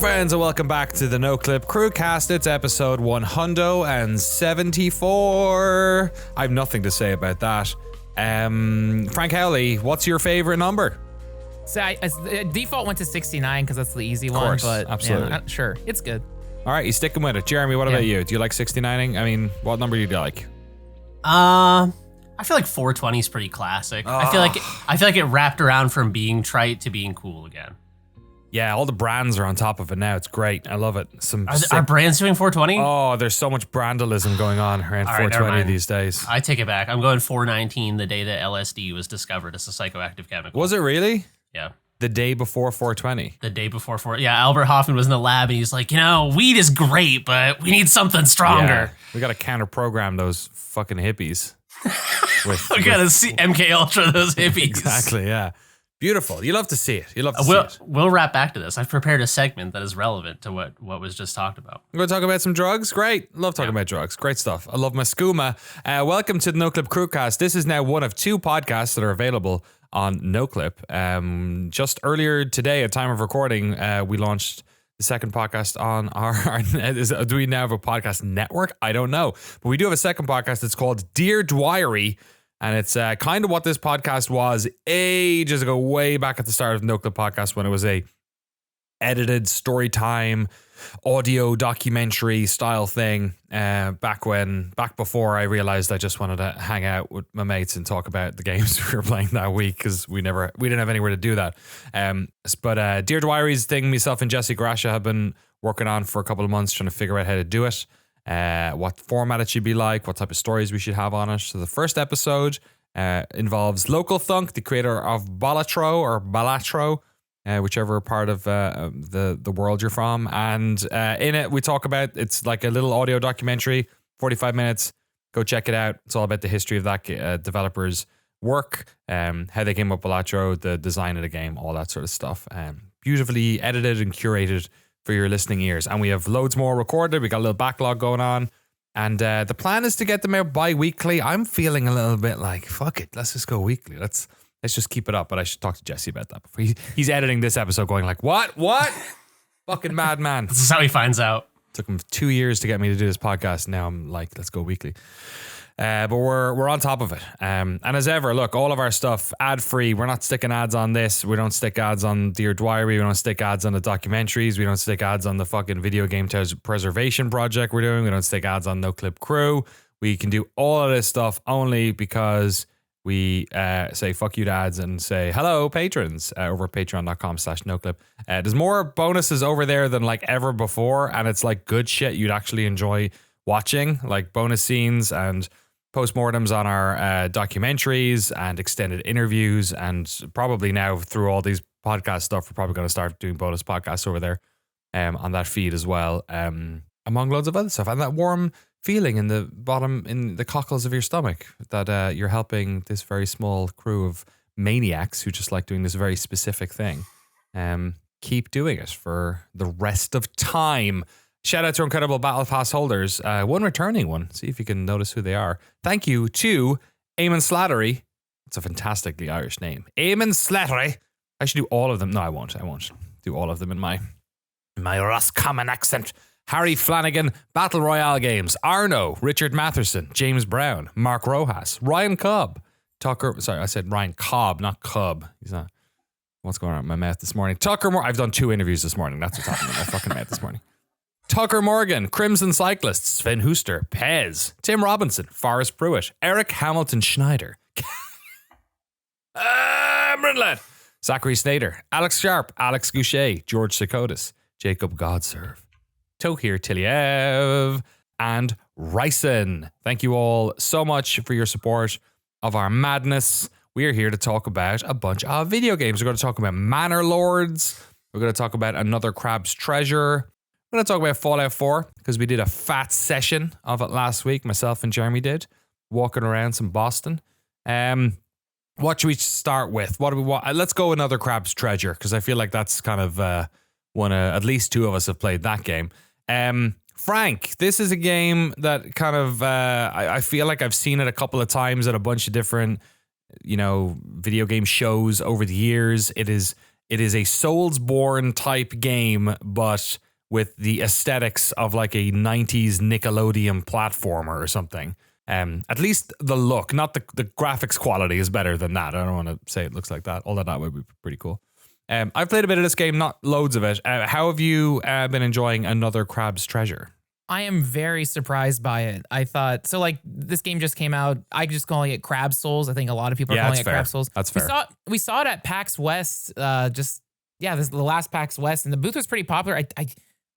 Friends, and welcome back to the Noclip Crewcast. It's episode 174. I have nothing to say about that. Frank Howley, what's your favorite number? So default went to 69 because that's the easy one. Course, but absolutely. Yeah, sure, it's good. All right, you sticking with it. Jeremy, what about you? Do you like 69ing? I mean, what number do you like? I feel like 420 is pretty classic. I feel like it wrapped around from being trite to being cool again. Yeah, all the brands are on top of it now. It's great. I love it. Are brands doing 420? Oh, there's so much brandalism going on around 420 these days. I take it back. I'm going 419, the day that LSD was discovered as a psychoactive chemical. Was it really? Yeah. The day before 420. The day before 4. Yeah, Albert Hoffman was in the lab and he's like, weed is great, but we need something stronger. Yeah, we got to counter program those fucking hippies. We got to see MK Ultra those hippies. Exactly, yeah. Beautiful. You love to see it. See it. We'll wrap back to this. I've prepared a segment that is relevant to what was just talked about. We're going to talk about some drugs? Great. Love talking about drugs. Great stuff. I love my skooma. Welcome to the Noclip Crewcast. This is now one of two podcasts that are available on Noclip. Just earlier today, at time of recording, we launched the second podcast on our do we now have a podcast network? I don't know. But we do have a second podcast. It's called DWYERY. And it's kind of what this podcast was ages ago, way back at the start of the Noclip podcast, when it was a edited story time, audio documentary style thing. Back before I realized I just wanted to hang out with my mates and talk about the games we were playing that week, because we didn't have anywhere to do that. But Dear Dwyery's thing, myself and Jesse Grasha have been working on for a couple of months, trying to figure out how to do it. What format it should be like, what type of stories we should have on it. So the first episode involves Local Thunk, the creator of Balatro, whichever part of the world you're from. And in it, we talk about, it's like a little audio documentary, 45 minutes. Go check it out. It's all about the history of that developer's work, how they came up with Balatro, the design of the game, all that sort of stuff. Beautifully edited and curated for your listening ears. And we have loads more recorded. We got a little backlog going on. And the plan is to get them out bi-weekly. I'm feeling a little bit like, fuck it, let's just go weekly. Let's just keep it up. But I should talk to Jesse about that before he's editing this episode going like, what? Fucking madman. This is how he finds out. Took him 2 years to get me to do this podcast. Now I'm like, let's go weekly. But we're on top of it. And as ever, look, all of our stuff ad-free. We're not sticking ads on this. We don't stick ads on Dear Dwyery. We don't stick ads on the documentaries. We don't stick ads on the fucking video game preservation project we're doing. We don't stick ads on Noclip Crew. We can do all of this stuff only because we say fuck you to ads and say hello patrons over at patreon.com/Noclip. There's more bonuses over there than like ever before. And it's like good shit you'd actually enjoy watching, like bonus scenes and postmortems on our documentaries and extended interviews, and probably now through all these podcast stuff, we're probably going to start doing bonus podcasts over there on that feed as well, among loads of other stuff. And that warm feeling in the bottom, in the cockles of your stomach, that you're helping this very small crew of maniacs who just like doing this very specific thing. Keep doing it for the rest of time. Shout out to incredible Battle Pass holders. One returning one. See if you can notice who they are. Thank you to Eamon Slattery. It's a fantastically Irish name. Eamon Slattery. I should do all of them. No, I won't do all of them in my Roscommon accent. Harry Flanagan, Battle Royale Games, Arno, Richard Matherson, James Brown, Mark Rojas, Ryan Cobb, I said Ryan Cobb, not Cobb. He's not. What's going on with my mouth this morning? Tucker Moore. I've done 2 interviews this morning. That's what's happening with my fucking mouth this morning. Tucker Morgan, Crimson Cyclist, Sven Huster, Pez, Tim Robinson, Forrest Pruitt, Eric Hamilton Schneider, Brindled, Zachary Snader, Alex Sharp, Alex Goucher, George Sakotis, Jacob Godserve, Tohir Tiliev, and Ryson. Thank you all so much for your support of our madness. We are here to talk about a bunch of video games. We're going to talk about Manor Lords. We're going to talk about another Crab's Treasure. We're going to talk about Fallout 4 because we did a fat session of it last week. Myself and Jeremy did, walking around some Boston. What should we start with? What do we want? Let's go another Crab's Treasure because I feel like that's kind of one. At least two of us have played that game. Frank, this is a game that kind of I feel like I've seen it a couple of times at a bunch of different, video game shows over the years. It is a Soulsborne type game, but with the aesthetics of like a 90s Nickelodeon platformer or something. At least the look, not the graphics quality is better than that. I don't want to say it looks like that, although that would be pretty cool. I've played a bit of this game, not loads of it. How have you been enjoying another Crab's Treasure? I am very surprised by it. I thought, so like this game just came out. I just calling it Crab Souls. I think a lot of people are calling it Crab Souls. That's fair. We saw it at PAX West, this is the last PAX West, and the booth was pretty popular.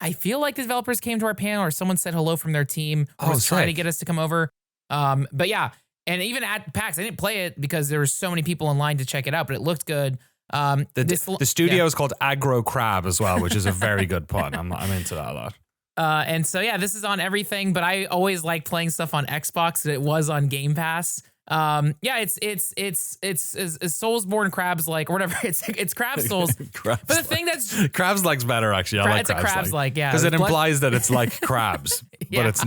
I feel like the developers came to our panel or someone said hello from their team or was trying to get us to come over. But yeah, and even at PAX, I didn't play it because there were so many people in line to check it out, but it looked good. The studio is called Aggro Crab as well, which is a very good pun. I'm into that a lot. And so yeah, this is on everything, but I always like playing stuff on Xbox. It was on Game Pass. It's Soulsborne Crabs like or whatever. It's Crab Souls. But the thing that's Crabs like's better actually. I like it's Crabs a Crabs like yeah, because it implies that it's like crabs, Yeah. but it's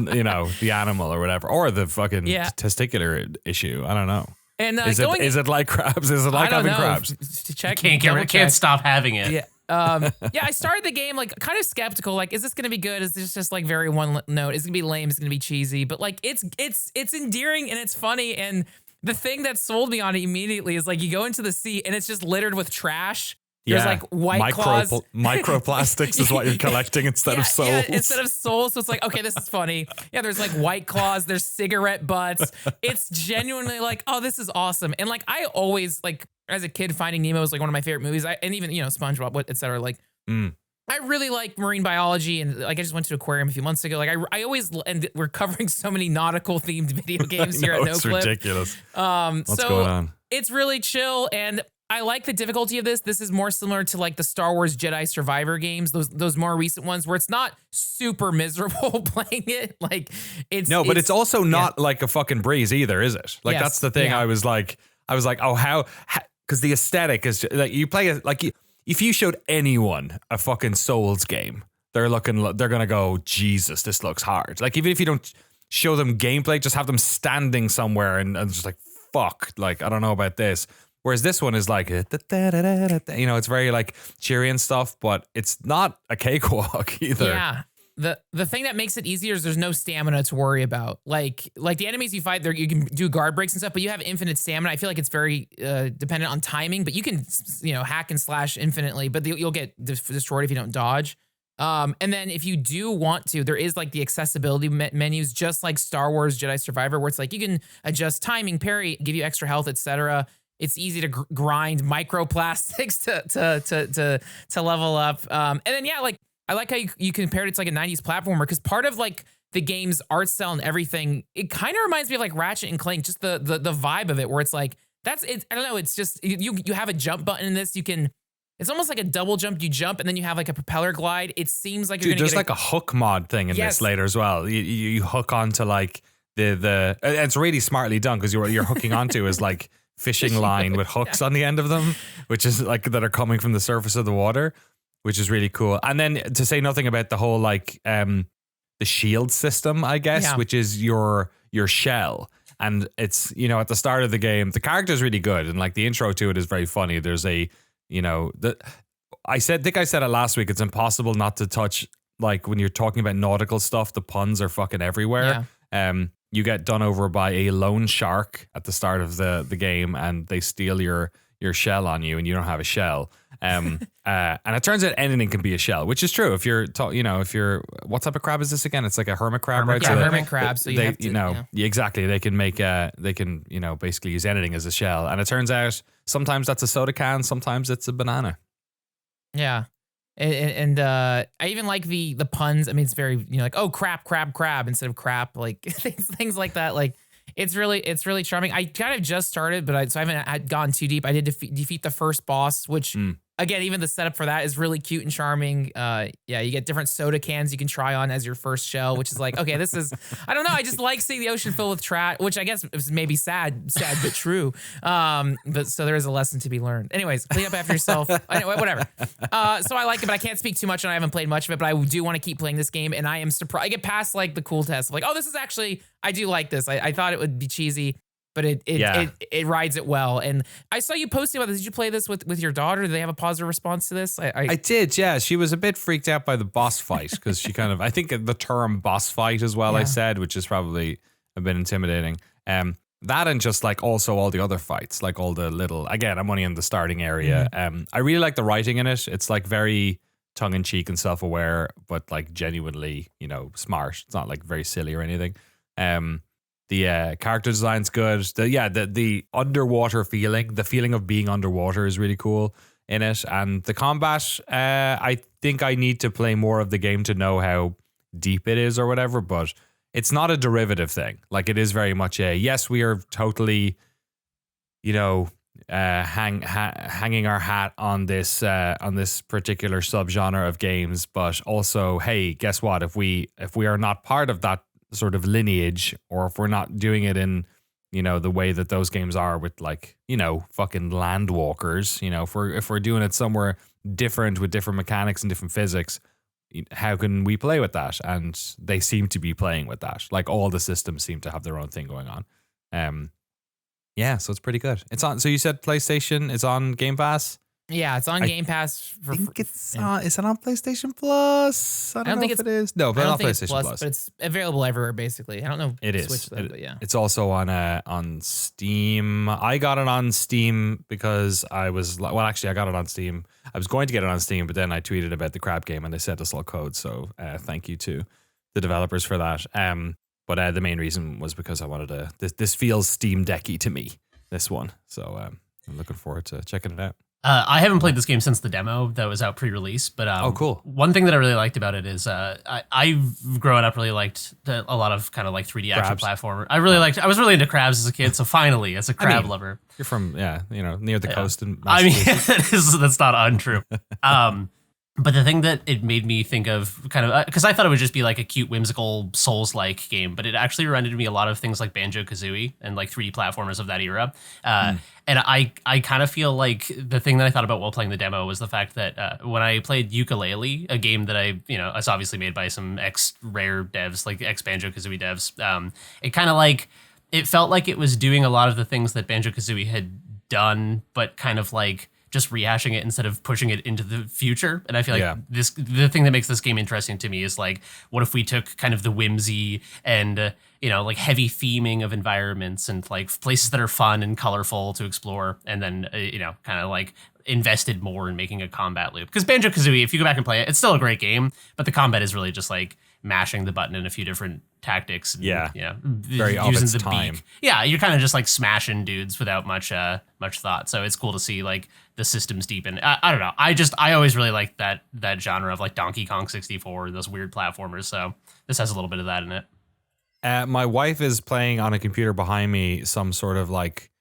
the animal or whatever, or the fucking testicular issue. I don't know. And is it like crabs? Is it like having crabs? To check, can't stop having it. Yeah. I started the game like kind of skeptical. Like, is this gonna be good? Is this just like very one note? Is it gonna be lame? Is it gonna be cheesy? But like, it's endearing and it's funny. And the thing that sold me on it immediately is like you go into the sea and it's just littered with trash. There's like white claws. Microplastics is what you're collecting instead of souls. Yeah, instead of souls. So it's like, okay, this is funny. Yeah, there's like white claws. There's cigarette butts. It's genuinely like, oh, this is awesome. And like, I always like, as a kid, Finding Nemo is like one of my favorite movies. And even, SpongeBob, et cetera. Like, I really like marine biology. And like, I just went to an aquarium a few months ago. Like I always, and we're covering so many nautical themed video games here at Noclip. It's ridiculous. What's going on? It's really chill. And I like the difficulty of this. This is more similar to like the Star Wars Jedi Survivor games, those more recent ones where it's not super miserable playing it. Like but it's also not like a fucking breeze either, is it? Like that's the thing. Yeah. I was like, oh, how because the aesthetic is like you play it like if you showed anyone a fucking Souls game, they're gonna go, Jesus, this looks hard. Like even if you don't show them gameplay, just have them standing somewhere and just like fuck, like I don't know about this. Whereas this one is like, it's very like cheery and stuff, but it's not a cakewalk either. Yeah. The thing that makes it easier is there's no stamina to worry about. Like the enemies you fight, you can do guard breaks and stuff, but you have infinite stamina. I feel like it's very dependent on timing, but you can, hack and slash infinitely, but you'll get destroyed if you don't dodge. And then if you do want to, there is like the accessibility menus, just like Star Wars Jedi Survivor, where it's like you can adjust timing, parry, give you extra health, etc. It's easy to grind microplastics to level up. And then like I like how you compared it to like a 90s platformer because part of like the game's art style and everything, it kind of reminds me of like Ratchet and Clank, just the vibe of it, where it's like that's it. I don't know. It's just you have a jump button in this. It's almost like a double jump. You jump and then you have like a propeller glide. It seems like there's like a hook mod thing in this later as well. You hook onto like the it's really smartly done because you're hooking onto is like fishing line with hooks on the end of them, which is like that are coming from the surface of the water, which is really cool. And then to say nothing about the whole like the shield system, I guess, which is your shell. And it's, at the start of the game, the character is really good. And like the intro to it is very funny. There's I think I said it last week. It's impossible not to touch, like when you're talking about nautical stuff, the puns are fucking everywhere. Yeah. You get done over by a loan shark at the start of the game, and they steal your shell on you, and you don't have a shell. And it turns out anything can be a shell, which is true. If you're, what type of crab is this again? It's like a hermit crab, right? Yeah, hermit crab. So exactly. They can make basically use anything as a shell. And it turns out sometimes that's a soda can, sometimes it's a banana. Yeah. And I even like the puns. I mean, it's very, like, oh, crap instead of crap, like things like that. Like it's really charming. I kind of just started, but I haven't gone too deep. I did defeat the first boss, which again, even the setup for that is really cute and charming. Yeah, you get different soda cans you can try on as your first shell, which is like, okay, this is, I don't know. I just like seeing the ocean filled with trash, which I guess is maybe sad but true. But so there is a lesson to be learned. Anyways, clean up after yourself. Anyway, whatever. So I like it, but I can't speak too much and I haven't played much of it, but I do want to keep playing this game. And I am surprised. I get past like the cool test of like, oh, this is actually, I do like this. I thought it would be cheesy, but it rides it well. And I saw you posting about this. Did you play this with your daughter? Did they have a positive response to this? I did, yeah. She was a bit freaked out by the boss fight because she kind of, I think the term boss fight as well, I said, which is probably a bit intimidating. That and just like also all the other fights, like all the little, again, I'm only in the starting area. I really like the writing in it. It's like very tongue-in-cheek and self-aware, but like genuinely, smart. It's not like very silly or anything. The character design's good. The underwater feeling, the feeling of being underwater is really cool in it. And the combat, I think I need to play more of the game to know how deep it is or whatever, but it's not a derivative thing. Like it is very much yes, we are totally, hanging our hat on this particular subgenre of games, but also, hey, guess what? If we are not part of that sort of lineage, or if we're not doing it in the way that those games are with like fucking landwalkers, if we're doing it somewhere different with different mechanics and different physics, how can we play with that? And they seem to be playing with that. Like all the systems seem to have their own thing going on. So it's pretty good. It's on. So you said PlayStation. It's on Game Pass. Yeah, it's on Game Pass. I think it's is it on PlayStation Plus? I don't know if it is. No, but on PlayStation Plus. But it's available everywhere basically. I don't know. It is. Switch though, but yeah. It's also on Steam. I got it on Steam because I was I got it on Steam. I was going to get it on Steam, but then I tweeted about the crab game and they sent us all code. So thank you to the developers for that. But the main reason was because I wanted to. This feels Steam Decky to me. This one. So I'm looking forward to checking it out. I haven't played this game since the demo that was out pre-release, but oh, cool. One thing that I really liked about it is I've grown up really liked a lot of kind of like 3D action platformer. I was really into crabs as a kid, so finally, as a crab lover, you're from near the coast in Massachusetts. That's not untrue. But the thing that it made me think of kind of, because I thought it would just be like a cute, whimsical Souls-like game, but it actually reminded me a lot of things like Banjo-Kazooie and like 3D platformers of that era. And I kind of feel like the thing that I thought about while playing the demo was the fact that when I played Yooka-Laylee, a game that it's obviously made by some ex-Rare devs, like ex-Banjo-Kazooie devs, it kind of like, it felt like it was doing a lot of the things that Banjo-Kazooie had done, but kind of like, just rehashing it instead of pushing it into the future. And I feel like the thing that makes this game interesting to me is like, what if we took kind of the whimsy and, like heavy theming of environments and like places that are fun and colorful to explore. And then, kind of like invested more in making a combat loop. Because Banjo-Kazooie, if you go back and play it, it's still a great game, but the combat is really just like mashing the button in a few different tactics. And, very using the time. Beak. Yeah, you're kind of just like smashing dudes without much thought. So it's cool to see like the systems deepen. I don't know. I always really liked that genre of like Donkey Kong 64, those weird platformers. So this has a little bit of that in it. My wife is playing on a computer behind me some sort of like,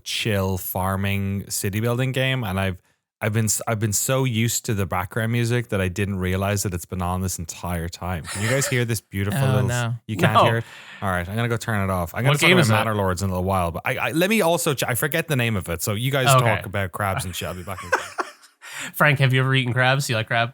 chill farming city building game, and I've been so used to the background music that I didn't realize that it's been on this entire time. Can you guys hear this beautiful little? No. You can't hear it. All right, I'm gonna go turn it off. I'm gonna talk about Manor Lords in a little while, but I let me also. I forget the name of it, so you guys talk about crabs and shit. I'll be back in. Frank, have you ever eaten crabs? Do you like crab?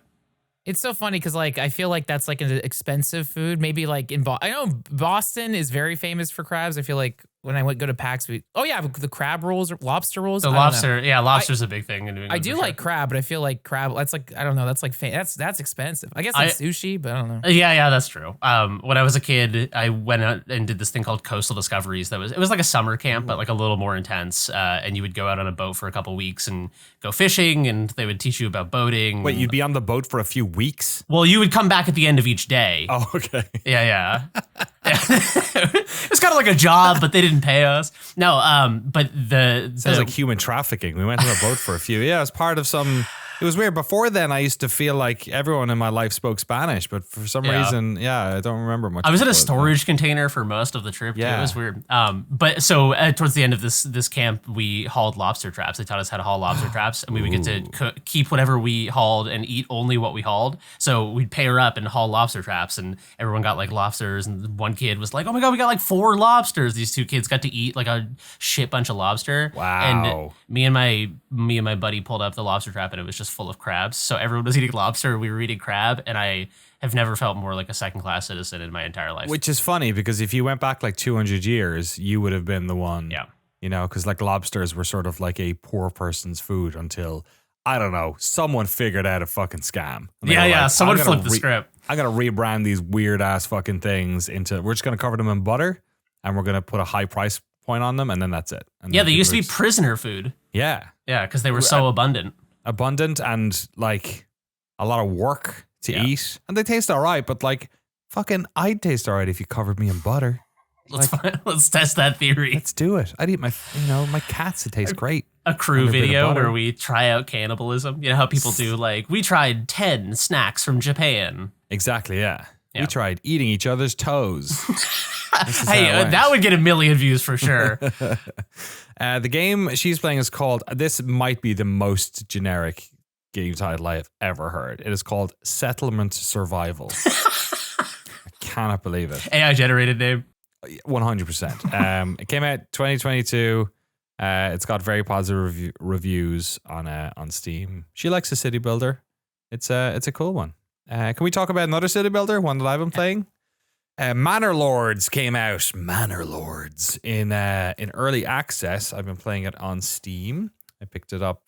It's so funny because like I feel like that's like an expensive food. Maybe like I know Boston is very famous for crabs. I feel like when I go to PAX, the crab rolls or lobster rolls. The lobster, lobster's a big thing in New England. I do like crab, but I feel like crab. That's like I don't know. That's like that's expensive. I guess it's sushi, but I don't know. Yeah, that's true. When I was a kid, I went out and did this thing called Coastal Discoveries. It was like a summer camp, but like a little more intense. And you would go out on a boat for a couple weeks and go fishing, and they would teach you about boating. Wait, you'd be on the boat for a few weeks? Well, you would come back at the end of each day. Oh, okay. Yeah. It's kind of like a job, but they didn't pay us. No, but sounds like human trafficking. We went on a boat for a few. Yeah, it was part of some It was weird. Before then, I used to feel like everyone in my life spoke Spanish, but for some reason, I don't remember much. I was in a storage container for most of the trip. Yeah, it was weird. But so towards the end of this camp, we hauled lobster traps. They taught us how to haul lobster traps, and we would get to keep whatever we hauled and eat only what we hauled. So we'd pair up and haul lobster traps, and everyone got like lobsters. And one kid was like, "Oh my god, we got like 4 lobsters!" These 2 kids got to eat like a shit bunch of lobster. Wow. And me and my buddy pulled up the lobster trap, and it was just full of crabs. So everyone was eating lobster, we were eating crab, and I have never felt more like a second-class citizen in my entire life. Which is funny because if you went back like 200 years, you would have been the one. Yeah. You know, because like lobsters were sort of like a poor person's food until, I don't know, someone figured out a fucking scam. Yeah. Someone flipped the script. I'm going to rebrand these weird ass fucking things into, we're just going to cover them in butter and we're going to put a high price point on them and then that's it. And they used to be prisoner food. Yeah. Yeah, because they were so abundant. Abundant and like a lot of work to eat. And they taste all right, but like fucking I'd taste all right if you covered me in butter. Let's test that theory. Let's do it. I'd eat my cats. It tastes great. A crew video where we try out cannibalism. You know how people do like, we tried 10 snacks from Japan. Exactly, yeah. We tried eating each other's toes. Hey, that would get 1 million views for sure. The game she's playing is called, this might be the most generic game title I have ever heard. It is called Settlement Survival. I cannot believe it. AI generated name. 100%. It came out 2022. It's got very positive reviews on Steam. She likes a city builder. It's a cool one. Can we talk about another city builder, one that I've been playing? Manor Lords came out. Manor Lords in early access. I've been playing it on Steam. I picked it up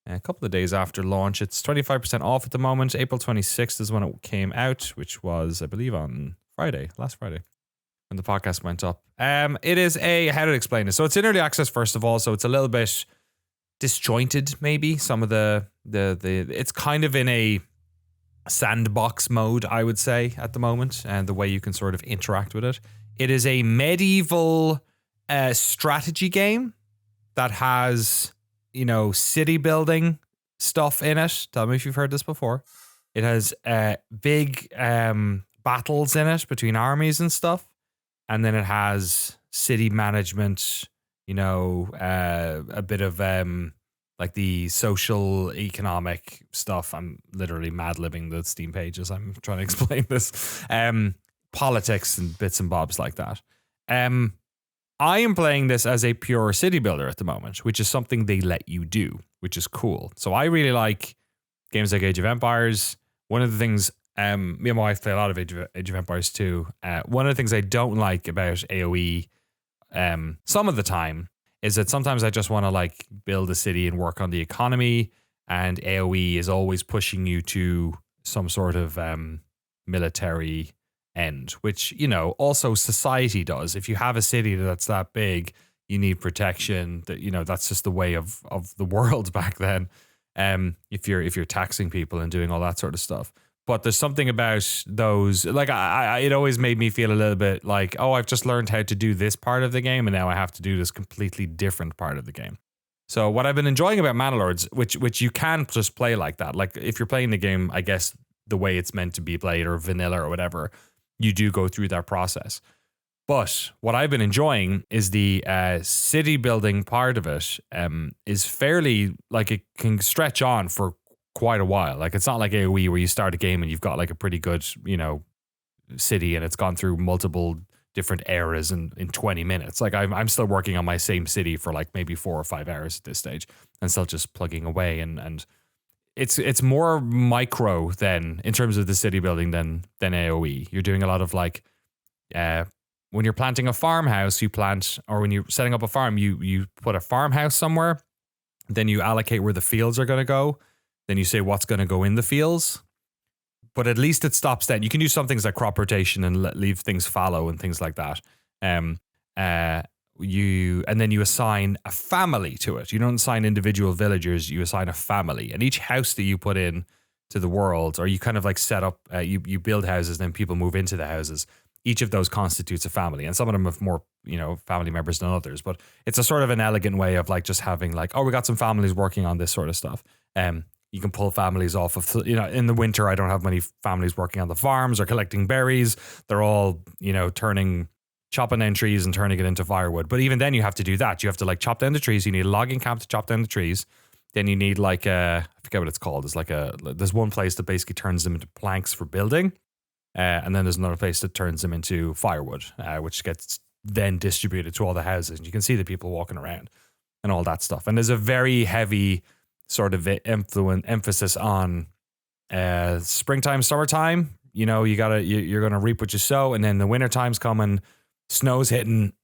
a couple of days after launch. It's 25% off at the moment. April 26th is when it came out, which was, I believe, on last Friday, when the podcast went up. It is how to explain it? So it's in early access, first of all, so it's a little bit disjointed, maybe. Some of the it's kind of in a sandbox mode, I would say, at the moment, and the way you can sort of interact with it. It is a medieval strategy game that has, city building stuff in it. Tell me if you've heard this before. It has big battles in it between armies and stuff. And then it has city management, a bit of like the social economic stuff. I'm literally mad-libbing the Steam pages. I'm trying to explain this. Politics and bits and bobs like that. I am playing this as a pure city builder at the moment, which is something they let you do, which is cool. So I really like games like Age of Empires. One of the things, me and my wife play a lot of Age of Empires too. One of the things I don't like about AoE some of the time is that sometimes I just want to like build a city and work on the economy, and AoE is always pushing you to some sort of military end, which, also society does. If you have a city that's that big, you need protection. That that's just the way of the world back then. If you're taxing people and doing all that sort of stuff. But there's something about those, like, it always made me feel a little bit like, oh, I've just learned how to do this part of the game, and now I have to do this completely different part of the game. So what I've been enjoying about Manor Lords, which you can just play like that, like if you're playing the game, I guess the way it's meant to be played, or vanilla or whatever, you do go through that process. But what I've been enjoying is the city building part of it is fairly, like, it can stretch on for quite a while. Like, it's not like AoE where you start a game and you've got like a pretty good, city, and it's gone through multiple different eras in 20 minutes. Like, I'm still working on my same city for like maybe 4 or 5 hours at this stage, and still just plugging away. And it's more micro than, in terms of the city building, than AoE. You're doing a lot of like, when you're planting a farmhouse, you plant, or when you're setting up a farm, you put a farmhouse somewhere, then you allocate where the fields are going to go. Then you say what's going to go in the fields. But at least it stops then. You can do some things like crop rotation and leave things fallow and things like that. And then you assign a family to it. You don't assign individual villagers, you assign a family. And each house that you put in to the world, or you kind of like set up, you build houses, then people move into the houses. Each of those constitutes a family. And some of them have more, family members than others. But it's a sort of an elegant way of like just having like, oh, we got some families working on this sort of stuff. You can pull families off of, in the winter, I don't have many families working on the farms or collecting berries. They're all, chopping down trees and turning it into firewood. But even then you have to do that. You have to like chop down the trees. You need a logging camp to chop down the trees. Then you need like I forget what it's called. It's there's one place that basically turns them into planks for building. And then there's another place that turns them into firewood, which gets then distributed to all the houses. And you can see the people walking around and all that stuff. And there's a very heavy sort of emphasis on springtime, summertime. You're going to reap what you sow. And then the winter time's coming, snow's hitting.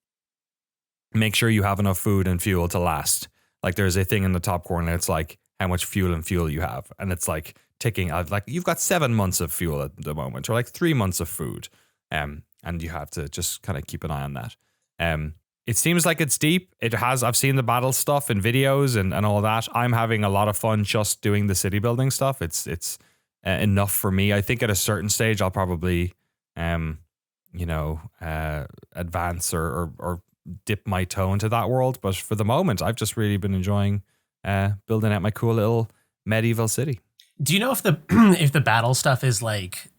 Make sure you have enough food and fuel to last. Like there's a thing in the top corner. It's like how much fuel you have. And it's like ticking. Like you've got 7 months of fuel at the moment, or like 3 months of food. And you have to just kind of keep an eye on that. It seems like it's deep. I've seen the battle stuff in videos and all that. I'm having a lot of fun just doing the city building stuff. It's enough for me. I think at a certain stage I'll probably, advance or dip my toe into that world. But for the moment, I've just really been enjoying building out my cool little medieval city. Do you know if the battle stuff is like?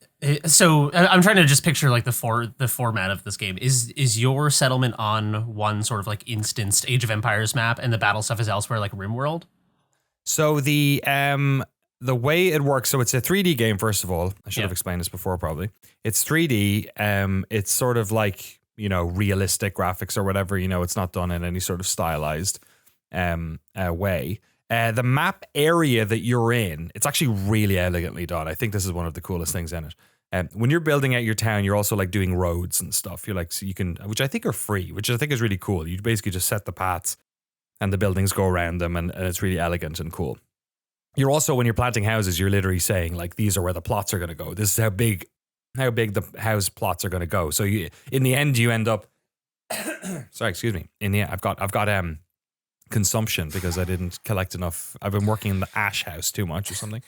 So I'm trying to just picture like the format of this game. Is your settlement on one sort of like instanced Age of Empires map, and the battle stuff is elsewhere, like RimWorld? So the way it works, so it's a 3D game. First of all, I should have explained this before. Probably it's 3D. It's sort of like realistic graphics or whatever. It's not done in any sort of stylized way. The map area that you're in, it's actually really elegantly done. I think this is one of the coolest things in it. When you're building out your town, you're also like doing roads and stuff. You're like, so you can, which I think are free, which I think is really cool. You basically just set the paths and the buildings go around them, and it's really elegant and cool. You're also, when you're planting houses, you're literally saying like, these are where the plots are going to go. This is how big the house plots are going to go. So in the end, you end up, sorry, excuse me. In the end, I've got consumption because I didn't collect enough. I've been working in the ash house too much or something.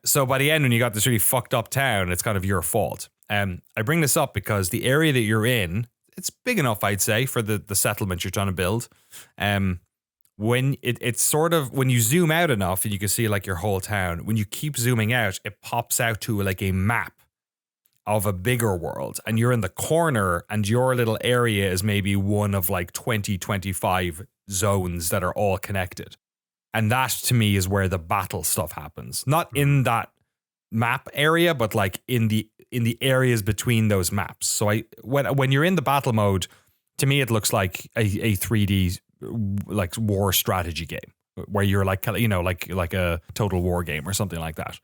So by the end, when you got this really fucked up town, it's kind of your fault. I bring this up because the area that you're in, it's big enough, I'd say, for the settlement you're trying to build. When it's sort of, when you zoom out enough and you can see like your whole town, when you keep zooming out, it pops out to like a map of a bigger world, and you're in the corner, and your little area is maybe one of like 20-25 zones that are all connected. And that to me is where the battle stuff happens. Not in that map area, but like in the areas between those maps. So when you're in the battle mode, to me it looks like a 3D like war strategy game where you're like like a Total War game or something like that.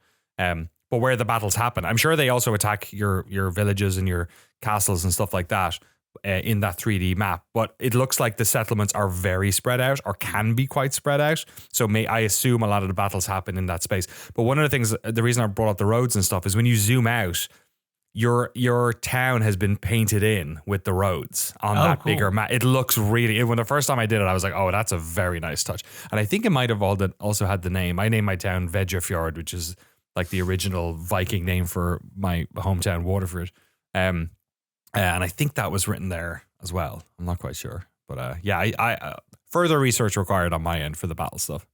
But where the battles happen, I'm sure they also attack your villages and your castles and stuff like that in that 3D map. But it looks like the settlements are very spread out, or can be quite spread out. So I assume a lot of the battles happen in that space. But one of the things, the reason I brought up the roads and stuff, is when you zoom out, your town has been painted in with the roads on that bigger map. It looks really, when the first time I did it, I was like, oh, that's a very nice touch. And I think it might have also had the name. I named my town Vejafjord, which is like the original Viking name for my hometown, Waterford. And I think that was written there as well. I'm not quite sure. But I further research required on my end for the battle stuff.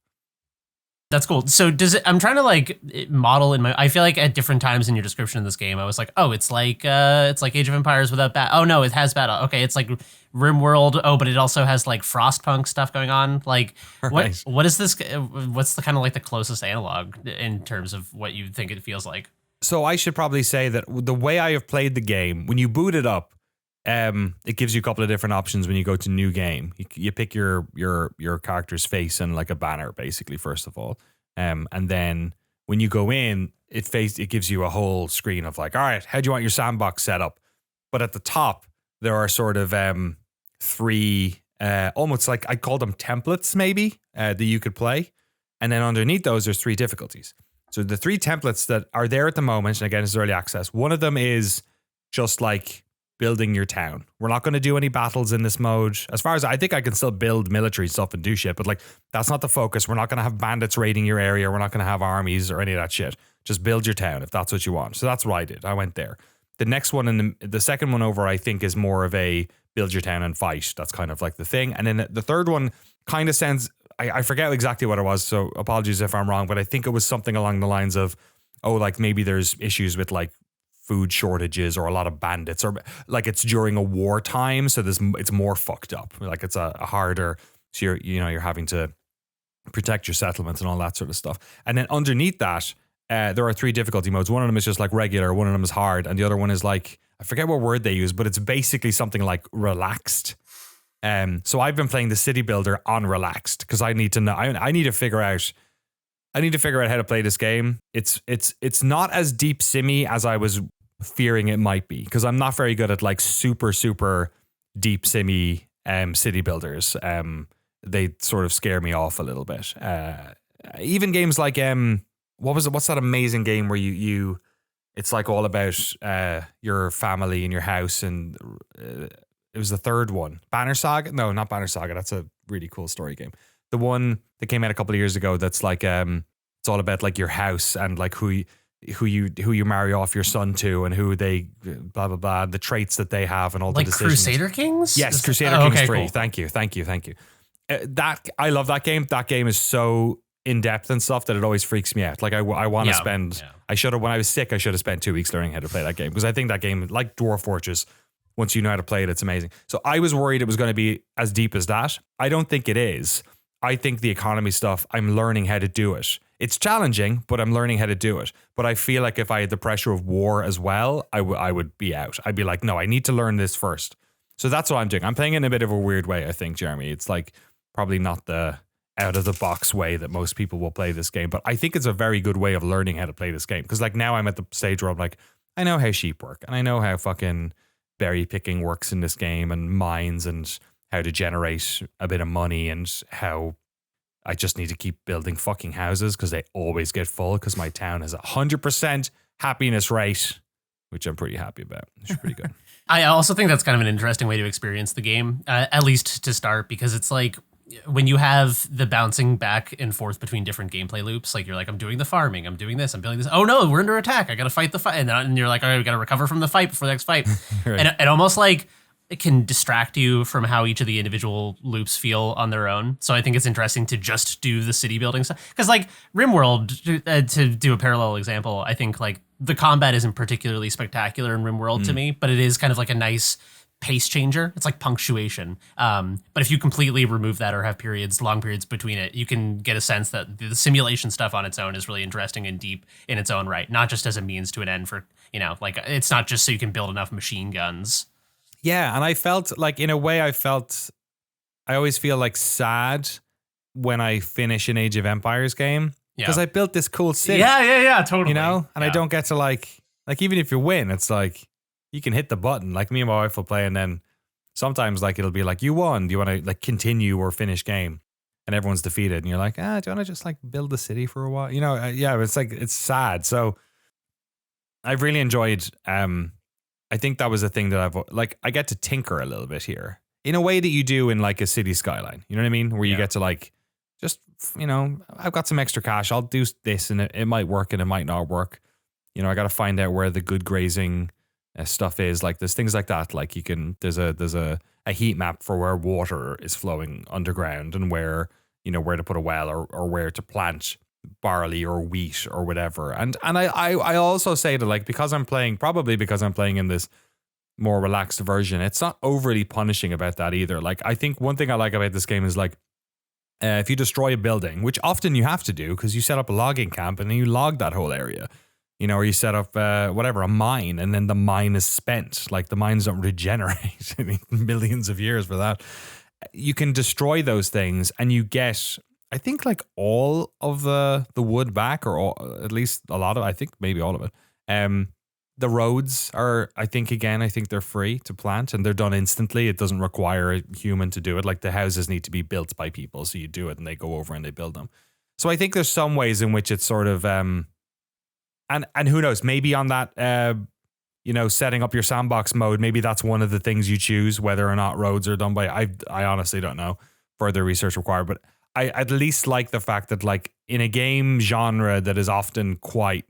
That's cool. So I'm trying to like model in I feel like at different times in your description of this game, I was like, oh, it's like Age of Empires without battle. Oh no, it has battle. Okay, it's like RimWorld. Oh, but it also has like Frostpunk stuff going on. Like Right. what is this? What's the kind of like the closest analog in terms of what you think it feels like? So I should probably say that the way I have played the game, when you boot it up, it gives you a couple of different options when you go to new game. You pick your character's face and like a banner, basically, first of all. And then when you go in, it gives you a whole screen of like, all right, how do you want your sandbox set up? But at the top, there are sort of three, almost like, I call them templates maybe, that you could play. And then underneath those, there's 3 difficulties. So the 3 templates that are there at the moment, and again, it's early access. One of them is just like building your town. We're not going to do any battles in this mode. As far as I think I can still build military stuff and do shit, but like that's not the focus. We're not going to have bandits raiding your area. We're not going to have armies or any of that shit. Just build your town if that's what you want. So that's what I did. I went there. The next one and the second one over, I think, is more of a build your town and fight. That's kind of like the thing. And then the third one kind of sounds, I forget exactly what it was, so apologies if I'm wrong, but I think it was something along the lines of, oh, like maybe there's issues with like food shortages or a lot of bandits, or like it's during a wartime, so it's more fucked up. Like it's a harder, so you're having to protect your settlements and all that sort of stuff. And then underneath that, there are 3 difficulty modes. One of them is just like regular, one of them is hard, and the other one is like, I forget what word they use, but it's basically something like relaxed. So I've been playing the city builder on relaxed because I need to know. I need to figure out. I need to figure out how to play this game. It's not as deep simmy as I was fearing it might be, because I'm not very good at like super deep simmy city builders. They sort of scare me off a little bit. Even games like what's that amazing game where you it's like all about your family and your house, and it was the third one. Banner Saga? No, not Banner Saga. That's a really cool story game. The one that came out a couple of years ago that's like it's all about like your house and like who you marry off your son to, and who they blah blah blah, the traits that they have and all like the decisions. Crusader Kings? Yes, Crusader Kings 3. Cool. Thank you. That I love that game. That game is so in depth and stuff that it always freaks me out. Like I want to spend. Yeah. I should have, when I was sick, I should have spent 2 weeks learning how to play that game, because I think that game, like Dwarf Fortress, once you know how to play it, it's amazing. So I was worried it was going to be as deep as that. I don't think it is. I think the economy stuff, I'm learning how to do it. It's challenging, but I'm learning how to do it. But I feel like if I had the pressure of war as well, I would be out. I'd be like, no, I need to learn this first. So that's what I'm doing. I'm playing it in a bit of a weird way, I think, Jeremy. It's like probably not the out of the box way that most people will play this game, but I think it's a very good way of learning how to play this game. Because like now I'm at the stage where I'm like, I know how sheep work, and I know how fucking berry picking works in this game, and mines, and how to generate a bit of money, and how I just need to keep building fucking houses because they always get full, because my town has 100% happiness rate, which I'm pretty happy about. It's pretty good. I also think that's kind of an interesting way to experience the game, at least to start, because it's like when you have the bouncing back and forth between different gameplay loops, like you're like, I'm doing the farming, I'm doing this, I'm building this. Oh no, we're under attack. I got to fight the fight. And you're like, all right, we got to recover from the fight before the next fight. Right. And it almost like it can distract you from how each of the individual loops feel on their own. So I think it's interesting to just do the city building stuff. Because like RimWorld, to do a parallel example, I think like the combat isn't particularly spectacular in RimWorld to me, but it is kind of like a nice pace changer. It's like punctuation. But if you completely remove that or have long periods between it, you can get a sense that the simulation stuff on its own is really interesting and deep in its own right, not just as a means to an end for, like it's not just so you can build enough machine guns. Yeah, and I felt like, in a way, I always feel like sad when I finish an Age of Empires game, because I built this cool city. Yeah, totally. And I don't get to like even if you win, it's like you can hit the button. Like me and my wife will play, and then sometimes like it'll be like, you won. Do you want to like continue or finish game? And everyone's defeated, and you're like, do you want to just like build the city for a while? It's like, it's sad. So I've really enjoyed. I think that was a thing that I get to tinker a little bit here in a way that you do in like a city skyline. You know what I mean? Where you get to like, just, I've got some extra cash. I'll do this, and it might work and it might not work. I got to find out where the good grazing stuff is. Like there's things like that. Like there's a heat map for where water is flowing underground, and where to put a well, or where to plant barley or wheat or whatever. And I also say that like, because I'm playing in this more relaxed version, it's not overly punishing about that either. Like I think one thing I like about this game is like, if you destroy a building, which often you have to do because you set up a logging camp and then you log that whole area, or you set up a mine, and then the mine is spent. Like the mines don't regenerate. I mean, millions of years for that. You can destroy those things, and you get, I think, like all of the wood back, or at least a lot of, I think maybe all of it. The roads are, I think they're free to plant, and they're done instantly. It doesn't require a human to do it. Like the houses need to be built by people, so you do it and they go over and they build them. So I think there's some ways in which it's sort of, and who knows, maybe on that, setting up your sandbox mode, maybe that's one of the things you choose, whether or not roads are done by, I honestly don't know, further research required, but I at least like the fact that like in a game genre that is often quite,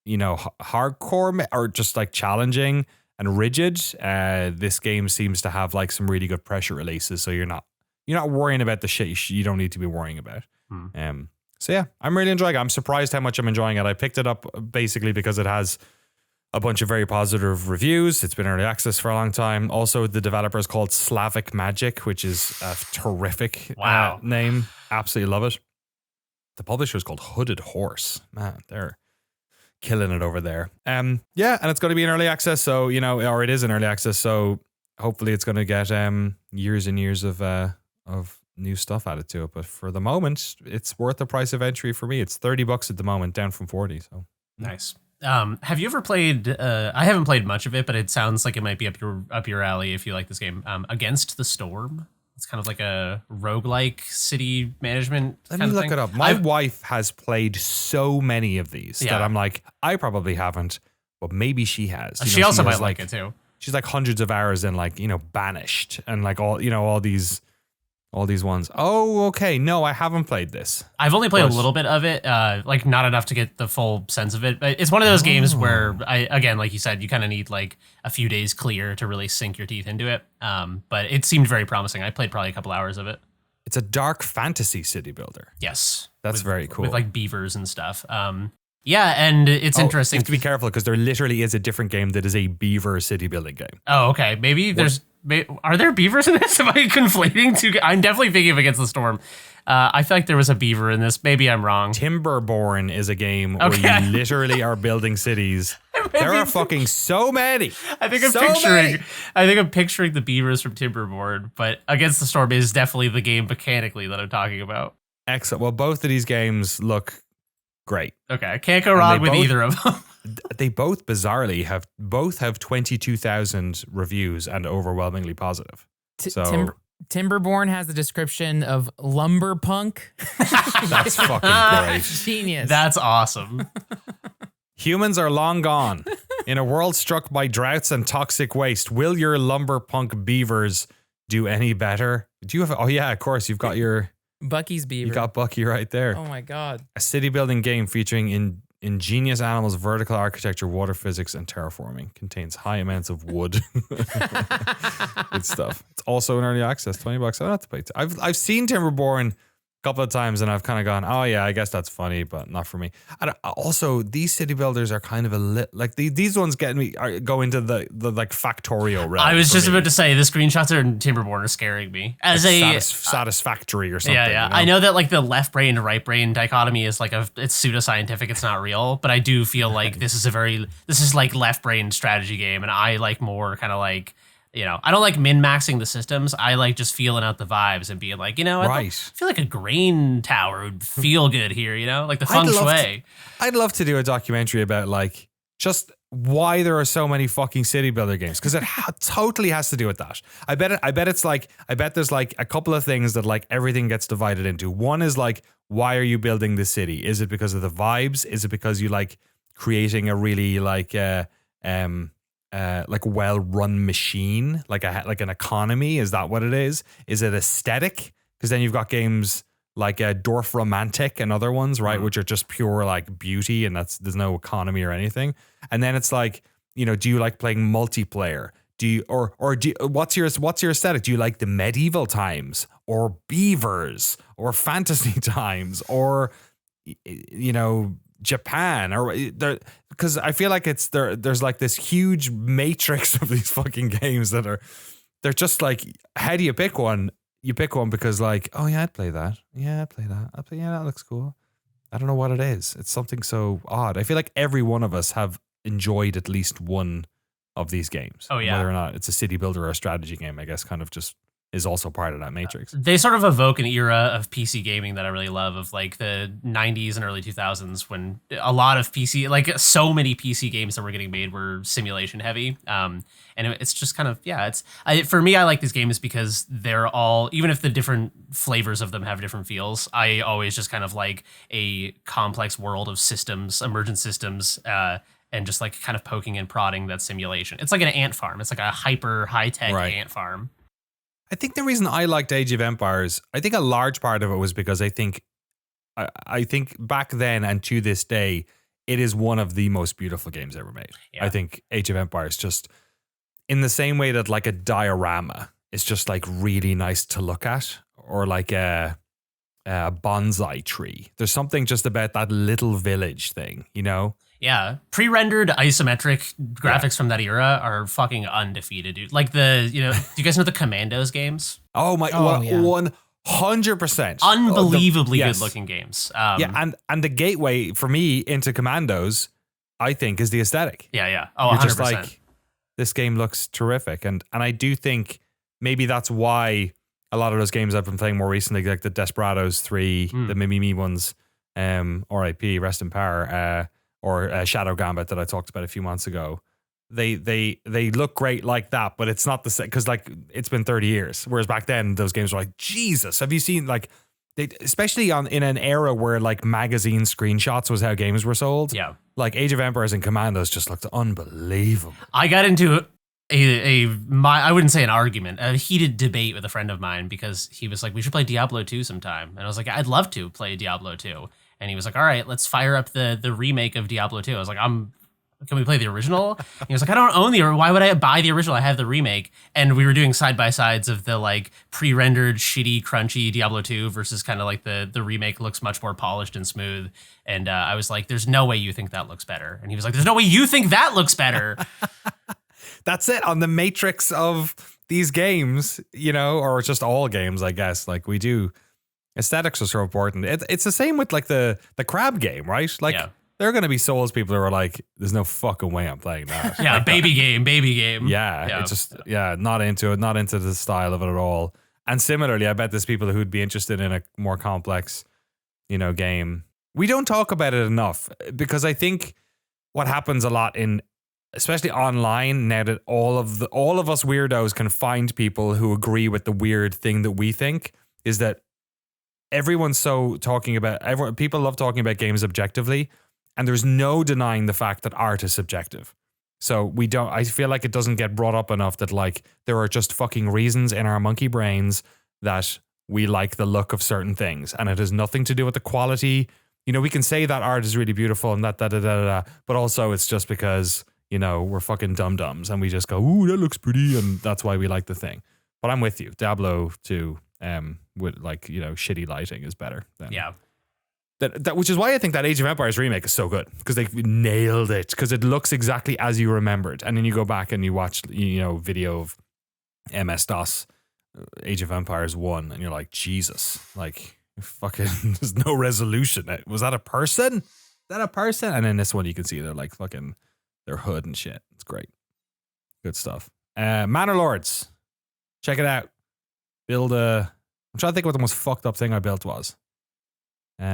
hardcore or just like challenging and rigid, this game seems to have like some really good pressure releases. So you're not you're not worrying about the shit you don't need to be worrying about. So yeah, I'm really enjoying it. I'm surprised how much I'm enjoying it. I picked it up basically because it has a bunch of very positive reviews. It's been early access for a long time. Also, the developer is called Slavic Magic, which is a terrific name. Absolutely love it. The publisher is called Hooded Horse. Man, they're killing it over there. Yeah, and it's going to be in early access. So, or it is in early access. So hopefully it's going to get years and years of new stuff added to it. But for the moment, it's worth the price of entry for me. It's $30 at the moment, down from 40. So nice. Have you ever played? I haven't played much of it, but it sounds like it might be up your alley if you like this game. Against the Storm. It's kind of like a roguelike city management. Let me look it up. My wife has played so many of these that I'm like, I probably haven't, but maybe she has. She also might like it too. She's like hundreds of hours in like, Banished and like all these ones. Oh, okay. No, I haven't played this. I've only played a little bit of it, like not enough to get the full sense of it. But it's one of those games where, again, like you said, you kind of need like a few days clear to really sink your teeth into it. But it seemed very promising. I played probably a couple hours of it. It's a dark fantasy city builder. Yes. That's very cool. With like beavers and stuff. Yeah, and it's interesting. You have to be careful because there literally is a different game that is a beaver city building game. Oh, okay. Maybe are there beavers in this? Am I conflating two? I'm definitely thinking of Against the Storm. I feel like there was a beaver in this. Maybe I'm wrong. Timberborn is a game where you literally are building cities. There are fucking so many. I think I'm picturing the beavers from Timberborn, but Against the Storm is definitely the game mechanically that I'm talking about. Excellent. Well, both of these games look great. Okay, I can't go wrong with either of them. They both bizarrely have 22,000 reviews and overwhelmingly positive. Timberborn has the description of lumber punk. That's fucking great. Genius. That's awesome. Humans are long gone. In a world struck by droughts and toxic waste, will your lumber punk beavers do any better? Do you have? Oh yeah, of course. You've got your Bucky's beaver. You got Bucky right there. Oh my god. A city building game featuring ingenious animals, vertical architecture, water physics, and terraforming. Contains high amounts of wood. Good stuff. It's also in early access, $20. I don't have to pay. I've seen Timberborn a couple of times and I've kind of gone, oh yeah, I guess that's funny, but not for me. Also, these city builders are kind of like these ones go into the like Factorio realm. I was just about to say the screenshots in Timberborn are scaring me as like satisfactory or something. Yeah. I know that like the left brain and right brain dichotomy is like it's pseudoscientific. It's not real, but I do feel like this is like left brain strategy game, and I like more kind of like. I don't like min-maxing the systems. I like just feeling out the vibes and being like, I feel like a grain tower would feel good here, like the feng shui. I'd love to do a documentary about like just why there are so many fucking city builder games, because it totally has to do with that. I bet there's like a couple of things that like everything gets divided into. One is like, why are you building the city? Is it because of the vibes? Is it because you like creating a really like well-run machine, like an economy? Is that what it is? Is it aesthetic? Because then you've got games like Dorf Romantic and other ones, right, which are just pure like beauty, and there's no economy or anything. And then it's like, do you like playing multiplayer? What's your aesthetic? Do you like the medieval times or beavers or fantasy times or Japan or because I feel like there's like this huge matrix of these fucking games they're just like, how do you pick one? You pick one because like, oh yeah, I'd play that. Yeah, I'd play that. That looks cool. I don't know what it is. It's something so odd. I feel like every one of us have enjoyed at least one of these games. Oh yeah. Whether or not it's a city builder or a strategy game, I guess kind of just is also part of that matrix. They sort of evoke an era of PC gaming that I really love, of like the 90s and early 2000s, when a lot of PC, like so many PC games that were getting made were simulation heavy. And it's just kind of, for me, I like these games because they're all, even if the different flavors of them have different feels, I always just kind of like a complex world of systems, emergent systems, and just like kind of poking and prodding that simulation. It's like an ant farm. It's like a hyper high-tech ant farm. I think the reason I liked Age of Empires, I think a large part of it was because I think back then and to this day, it is one of the most beautiful games ever made. Yeah. I think Age of Empires, just in the same way that like a diorama is just like really nice to look at, or like a bonsai tree. There's something just about that little village thing, you know? Yeah, pre-rendered isometric graphics from that era are fucking undefeated, dude. Like do you guys know the Commandos games? Oh my, Oh, yeah. 100%. Unbelievably yes. good looking games. Yeah, and the gateway for me into Commandos, I think, is the aesthetic. Yeah. Oh, You're 100%. just like, this game looks terrific. And I do think maybe that's why a lot of those games I've been playing more recently, like the Desperados 3, the Mimimi ones, RIP, Rest in Power, or Shadow Gambit that I talked about a few months ago. They look great like that, but it's not the same because like it's been 30 years. Whereas back then those games were like, Jesus, have you seen like especially in an era where like magazine screenshots was how games were sold. Yeah. Like Age of Empires and Commandos just looked unbelievable. I got into I wouldn't say an argument, a heated debate with a friend of mine because he was like, we should play Diablo 2 sometime. And I was like, I'd love to play Diablo 2. And he was like, all right, let's fire up the remake of Diablo 2. I was like, can we play the original? And he was like, I don't own why would I buy the original? I have the remake. And we were doing side by sides of the like pre-rendered shitty crunchy Diablo 2 versus kind of like the remake looks much more polished and smooth. And I was like, there's no way you think that looks better. And he was like, there's no way you think that looks better. That's it on the matrix of these games, or just all games, I guess. Like we do, aesthetics are so important. It's the same with like the crab game, right? Like there are going to be Souls people who are like, there's no fucking way I'm playing that. Yeah, like baby game. Yeah, it's just not into it, not into the style of it at all. And similarly, I bet there's people who'd be interested in a more complex, game. We don't talk about it enough because I think what happens a lot especially online now that all of us weirdos can find people who agree with the weird thing that we think, is that everyone's so people love talking about games objectively, and there's no denying the fact that art is subjective. So I feel like it doesn't get brought up enough that like there are just fucking reasons in our monkey brains that we like the look of certain things, and it has nothing to do with the quality. We can say that art is really beautiful and that but also it's just because we're fucking dum-dums and we just go, ooh, that looks pretty, and that's why we like the thing. But I'm with you. Diablo 2 with like, shitty lighting is better than that, which is why I think that Age of Empires remake is so good, because they nailed it, because it looks exactly as you remembered. And then you go back and you watch video of MS-DOS Age of Empires 1 and you're like, Jesus, like fucking there's no resolution. Was that a person? And in this one you can see they're like fucking their hood and shit. It's great. Good stuff. Manor Lords. Check it out. I'm trying to think what the most fucked up thing I built was. They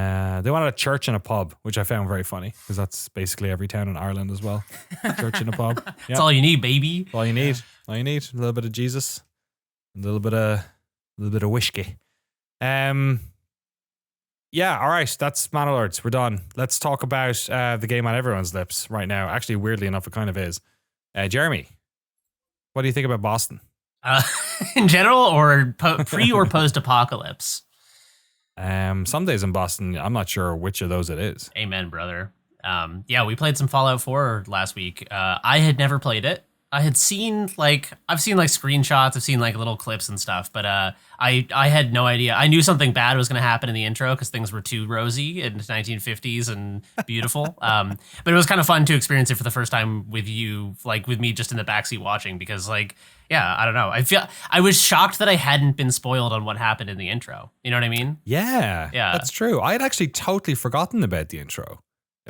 wanted a church and a pub, which I found very funny because that's basically every town in Ireland as well. Church and a pub. Yeah. That's all you need, baby. All you need. A little bit of Jesus, a little bit of whiskey. Yeah, all right. That's Manor Lords. We're done. Let's talk about the game on everyone's lips right now. Actually, weirdly enough, it kind of is. Jeremy, what do you think about Boston? In general, or pre or post apocalypse? Some days in Boston, I'm not sure which of those it is. Amen, brother. We played some Fallout 4 last week. I had never played it. I've seen screenshots, I've seen like little clips and stuff, but I had no idea. I knew something bad was going to happen in the intro because things were too rosy in the 1950s and beautiful. But it was kind of fun to experience it for the first time with you, like with me just in the backseat watching, because like, I don't know. I was shocked that I hadn't been spoiled on what happened in the intro. You know what I mean? Yeah, that's true. I had actually totally forgotten about the intro.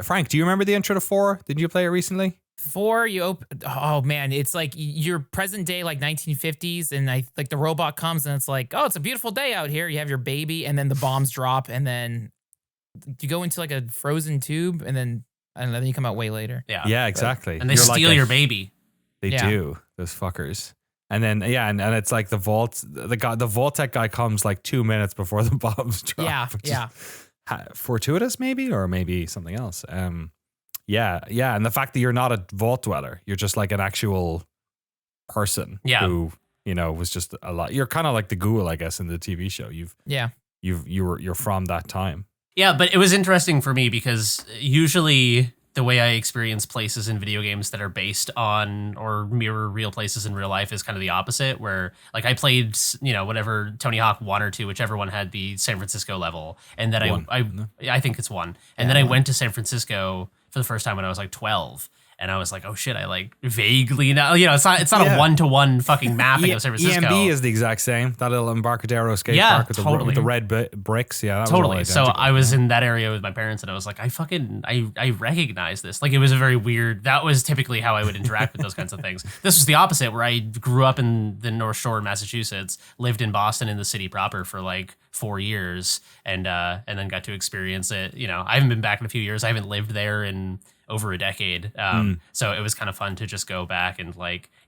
Frank, do you remember the intro to 4? Did you play it recently? 4, oh man, it's like your present day, like 1950s, and like the robot comes and it's like, oh, it's a beautiful day out here. You have your baby, and then the bombs drop, and then you go into like a frozen tube, and then I don't know, then you come out way later. Yeah, exactly. And they steal your baby. They do, those fuckers. And then and it's like the vault tech guy comes like 2 minutes before the bombs drop. Yeah. Fortuitous maybe, or maybe something else. Yeah, and the fact that you're not a vault dweller, you're just like an actual person who, was just a lot. You're kind of like the ghoul, I guess, in the TV show. You're from that time. Yeah, but it was interesting for me because usually the way I experience places in video games that are based on or mirror real places in real life is kind of the opposite, where like I played, whatever Tony Hawk 1 or 2, whichever one had the San Francisco level. And then I think it's 1. And then I went to San Francisco for the first time when I was like 12. And I was like, oh shit, I like vaguely know. It's not a 1-to-1 fucking mapping of San Francisco. EMB is the exact same. That little Embarcadero skate park with the red bricks. Yeah, that totally. Was so I was in that area with my parents, and I was like, I recognize this. Like, it was a very weird. That was typically how I would interact with those kinds of things. This was the opposite, where I grew up in the North Shore of Massachusetts, lived in Boston in the city proper for like 4 years, and then got to experience it. I haven't been back in a few years. I haven't lived there in over a decade. So it was kind of fun to just go back and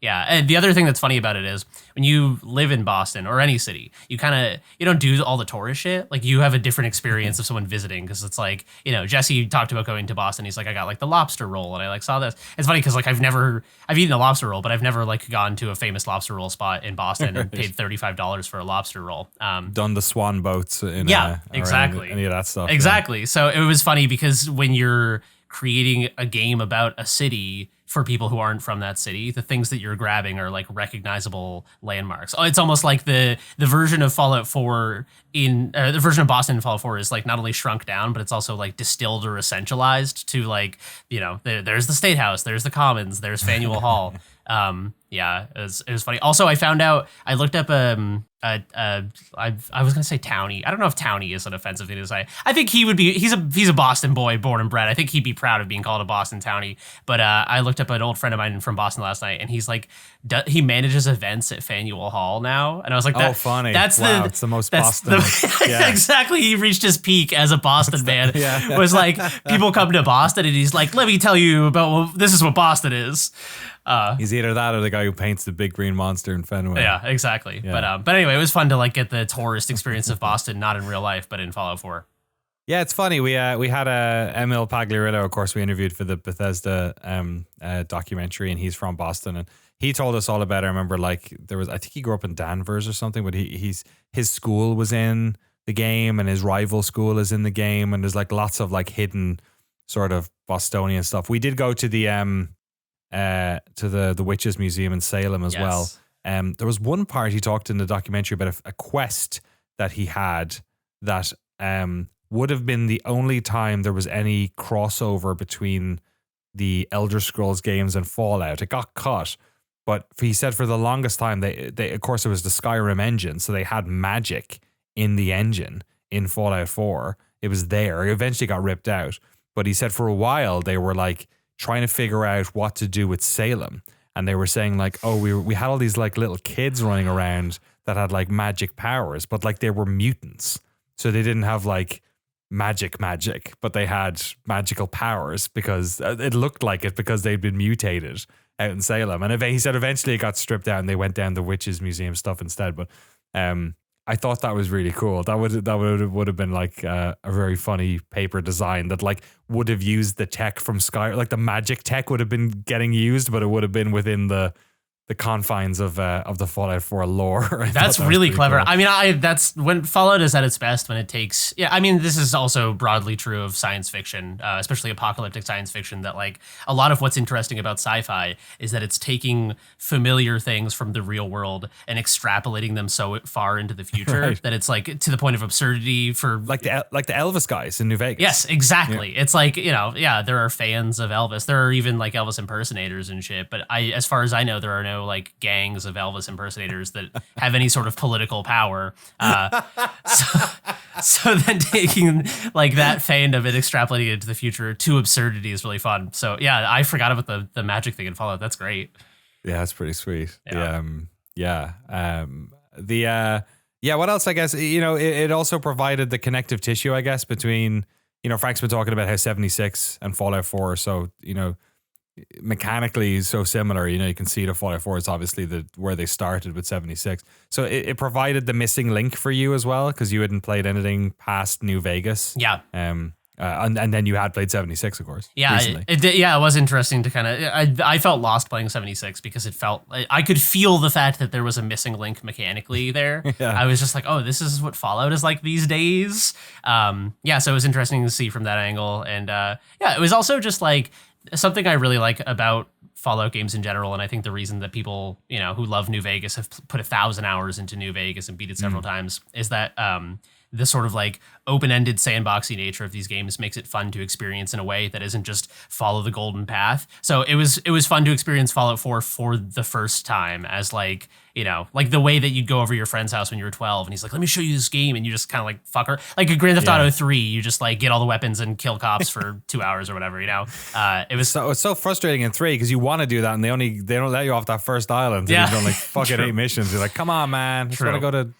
and the other thing that's funny about it is when you live in Boston or any city, you don't do all the tourist shit. Like, you have a different experience of someone visiting, because it's like, Jesse talked about going to Boston. He's like, I got like the lobster roll and I saw this. It's funny because like I've eaten a lobster roll, but I've never like gone to a famous lobster roll spot in Boston and paid $35 for a lobster roll. Done the swan boats exactly. Any of that stuff. Exactly. Yeah. So it was funny because when you're creating a game about a city for people who aren't from that city, the things that you're grabbing are like recognizable landmarks. It's almost like the version of Fallout 4 the version of Boston in Fallout 4 is like not only shrunk down, but it's also like distilled or essentialized to like, there's the State House, there's the Commons, there's Faneuil Hall. It was funny. Also, I found out, I looked up I was gonna say townie. I don't know if townie is an offensive thing to say. I think he's a Boston boy, born and bred. I think he'd be proud of being called a Boston townie. But I looked up an old friend of mine from Boston last night, and he's like, he manages events at Faneuil Hall now. And I was like, funny. It's the most Boston. Exactly. He reached his peak as a Boston man. Yeah. Was like, people come to Boston and he's like, let me tell you about this is what Boston is. He's either that or the guy who paints the big green monster in Fenway. Yeah, exactly. Yeah. But anyway, it was fun to like get the tourist experience of Boston, not in real life, but in Fallout 4. Yeah, it's funny. We had Emil Pagliaritto, of course, we interviewed for the Bethesda documentary, and he's from Boston, and he told us all about it. I remember I think he grew up in Danvers or something, but his school was in the game, and his rival school is in the game, and there's like lots of like hidden sort of Bostonian stuff. We did go to the Witches Museum in Salem as well. There was one part he talked in the documentary about a quest that he had that would have been the only time there was any crossover between the Elder Scrolls games and Fallout. It got cut, but he said for the longest time they of course it was the Skyrim engine, so they had magic in the engine in Fallout 4. It was there. It eventually got ripped out, but he said for a while they were like trying to figure out what to do with Salem. And they were saying like, oh, we had all these like little kids running around that had like magic powers, but like they were mutants. So they didn't have like magic, but they had magical powers because it looked like it because they'd been mutated out in Salem. And he said eventually it got stripped down. They went down the Witches Museum stuff instead. But I thought that was really cool. That would have been like a very funny paper design that like would have used the tech from Sky, like the magic tech would have been getting used, but it would have been within the confines of the Fallout 4 lore. That's really clever. Cool. I mean, that's when Fallout is at its best when it takes. Yeah, I mean, this is also broadly true of science fiction, especially apocalyptic science fiction. That like a lot of what's interesting about sci-fi is that it's taking familiar things from the real world and extrapolating them so far into the future that it's like to the point of absurdity. For like the Elvis guys in New Vegas. Yes, exactly. Yeah. It's like there are fans of Elvis. There are even like Elvis impersonators and shit. But as far as I know, there are no like gangs of Elvis impersonators that have any sort of political power. So then taking like that fandom and extrapolating it into the future to absurdity is really fun. So yeah, I forgot about the magic thing in Fallout. That's great. Yeah, that's pretty sweet. Yeah. What else? I guess it also provided the connective tissue, I guess, between Frank's been talking about how 76 and Fallout 4 are so mechanically so similar. You can see the Fallout 4 is obviously where they started with 76. So it provided the missing link for you as well, because you hadn't played anything past New Vegas. Yeah. And then you had played 76, of course. Yeah, recently. it was interesting to kind of. I felt lost playing 76 because it felt I could feel the fact that there was a missing link mechanically there. Yeah. I was just like, oh, this is what Fallout is like these days. Yeah, so it was interesting to see from that angle, and yeah, it was also just like something I really like about Fallout games in general, and I think the reason that people, who love New Vegas have put 1,000 hours into New Vegas and beat it several times is that the sort of like open-ended sandboxy nature of these games makes it fun to experience in a way that isn't just follow the golden path. So it was fun to experience Fallout 4 for the first time as like, like the way that you'd go over your friend's house when you were 12 and he's like, let me show you this game. And you just kind of like fucker, like a Grand Theft Auto 3, you just like get all the weapons and kill cops for 2 hours or whatever, it was it's so frustrating in 3 because you want to do that and they don't let you off that first island. Yeah. You've done like fucking 8 missions. You're like, come on, man. Just want to go to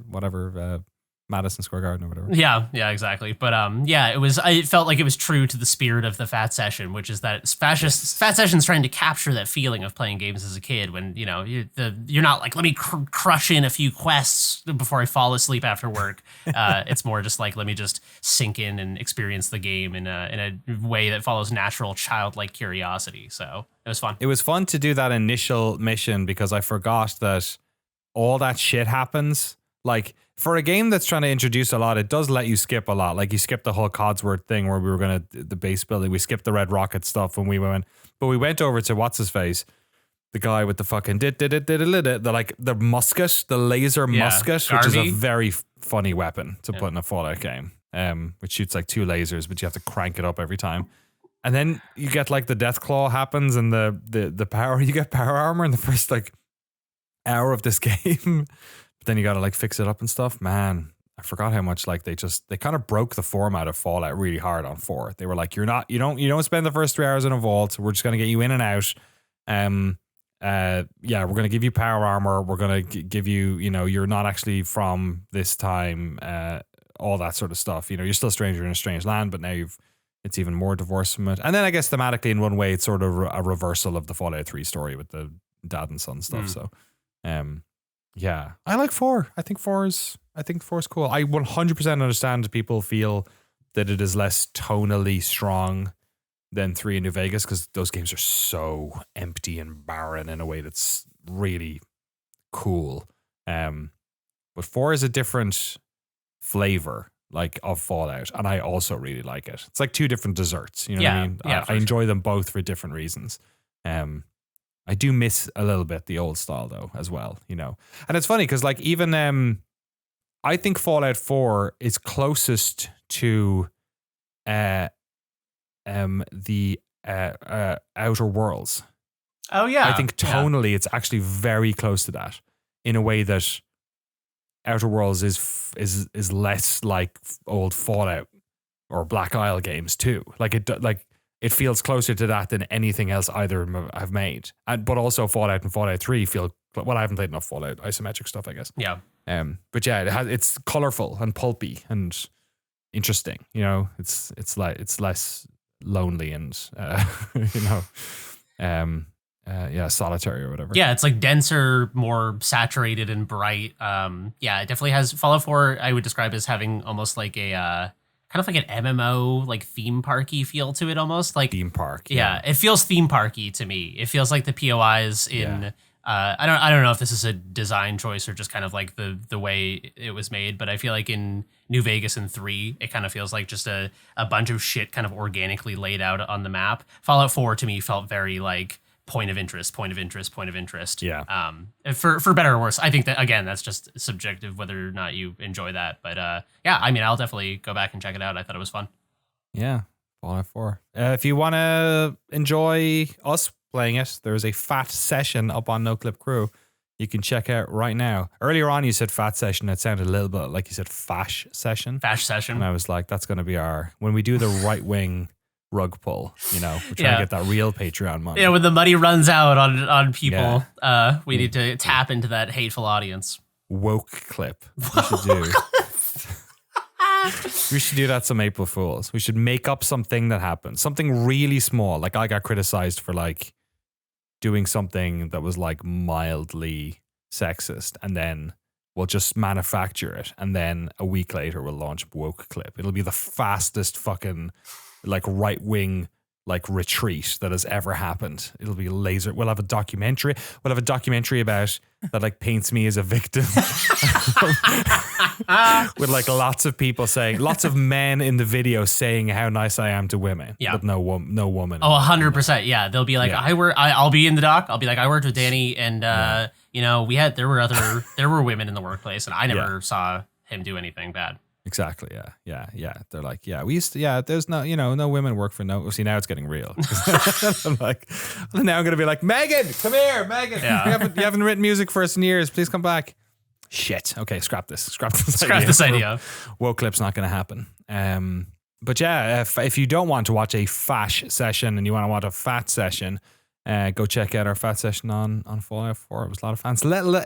whatever, Madison Square Garden or whatever. Yeah, exactly. But yeah, it felt like it was true to the spirit of the Fat Session, which is that Fat Session's trying to capture that feeling of playing games as a kid when, you're not like, let me crush in a few quests before I fall asleep after work. It's more just like, let me just sink in and experience the game in a way that follows natural childlike curiosity. So it was fun. It was fun to do that initial mission because I forgot that all that shit happens. Like, for a game that's trying to introduce a lot, it does let you skip a lot. Like, you skipped the whole Codsworth thing where we were going to the base building. We skipped the Red Rocket stuff when we went. But we went over to what's-his-face, the guy with the fucking the musket, the laser musket, which is a very funny weapon to put in a Fallout game, which shoots like 2 lasers, but you have to crank it up every time. And then you get like the Death Claw happens and the power, you get power armor in the first like hour of this game. Then you got to like fix it up and stuff. Man, I forgot how much like they kind of broke the format of Fallout really hard on 4. They were like, you don't spend the first 3 hours in a vault. We're just going to get you in and out. Yeah, we're going to give you power armor. We're going to give you, you're not actually from this time, all that sort of stuff. You're still a stranger in a strange land, but now it's even more divorced from it. And then I guess thematically in one way, it's sort of a reversal of the Fallout 3 story with the dad and son stuff. So, yeah, I like 4. I think 4 is cool. I 100% understand people feel that it is less tonally strong than 3 in New Vegas because those games are so empty and barren in a way that's really cool. But 4 is a different flavor like of Fallout, and I also really like it. It's like 2 different desserts. You know what I mean? I enjoy them both for different reasons. I do miss a little bit the old style though as well, and it's funny because like even I think Fallout 4 is closest to the Outer Worlds. Oh yeah, I think tonally it's actually very close to that in a way that Outer Worlds is less like old Fallout or Black Isle games too. It feels closer to that than anything else either of them have made. But also Fallout and Fallout 3 feel, well, I haven't played enough Fallout isometric stuff, I guess. Yeah. But yeah, it's colorful and pulpy and interesting. It's less lonely and solitary or whatever. Yeah, it's like denser, more saturated and bright. Yeah, it definitely has Fallout 4. I would describe as having almost like a kind of like an MMO, like theme parky feel to it, almost like theme park. Yeah, it feels theme parky to me. It feels like the POIs in. Yeah. I don't know if this is a design choice or just kind of like the way it was made, but I feel like in New Vegas and 3, it kind of feels like just a bunch of shit kind of organically laid out on the map. Fallout 4 to me felt very like point of interest. Yeah. For better or worse, I think that again that's just subjective whether or not you enjoy that. But yeah, I mean I'll definitely go back and check it out. I thought it was fun. Yeah, Fallout 4. If you want to enjoy us playing it, there's a Fat Session up on Noclip Crew. You can check out right now. Earlier on, you said Fat Session. It sounded a little bit like you said Fash Session. Fash Session. And I was like, that's going to be when we do the right wing rug pull, we're trying to get that real Patreon money. Yeah, when the money runs out on people, we need to tap into that hateful audience. Woke clip. We should do. We should do that some April Fools. We should make up something that happened. Something really small. Like I got criticized for like doing something that was like mildly sexist, and then will just manufacture it, and then a week later we'll launch Woke Clip. It'll be the fastest fucking like right wing like retreat that has ever happened. It'll be laser. We'll have a documentary. We'll have a documentary about that like paints me as a victim with like lots of people saying, lots of men in the video saying how nice I am to women. Yeah. But no woman. Oh, 100%. Yeah. They'll be like, Yeah. I'll be in the doc. I'll be like, I worked with Danny, and you know, there were women in the workplace, and I never saw him do anything bad. Exactly. Yeah. They're like, we used to, there's no, no women work for no. See, now it's getting real. I'm like, now I'm going to be like, Megan, come here, Megan. Yeah. You haven't written music for us in years. Please come back. Shit. Okay. Scrap this idea. Woke Clip's not going to happen. But yeah, if you don't want to watch a fash session and you want to watch a fat session, go check out our fat session on Fallout 4. It was a lot of fun.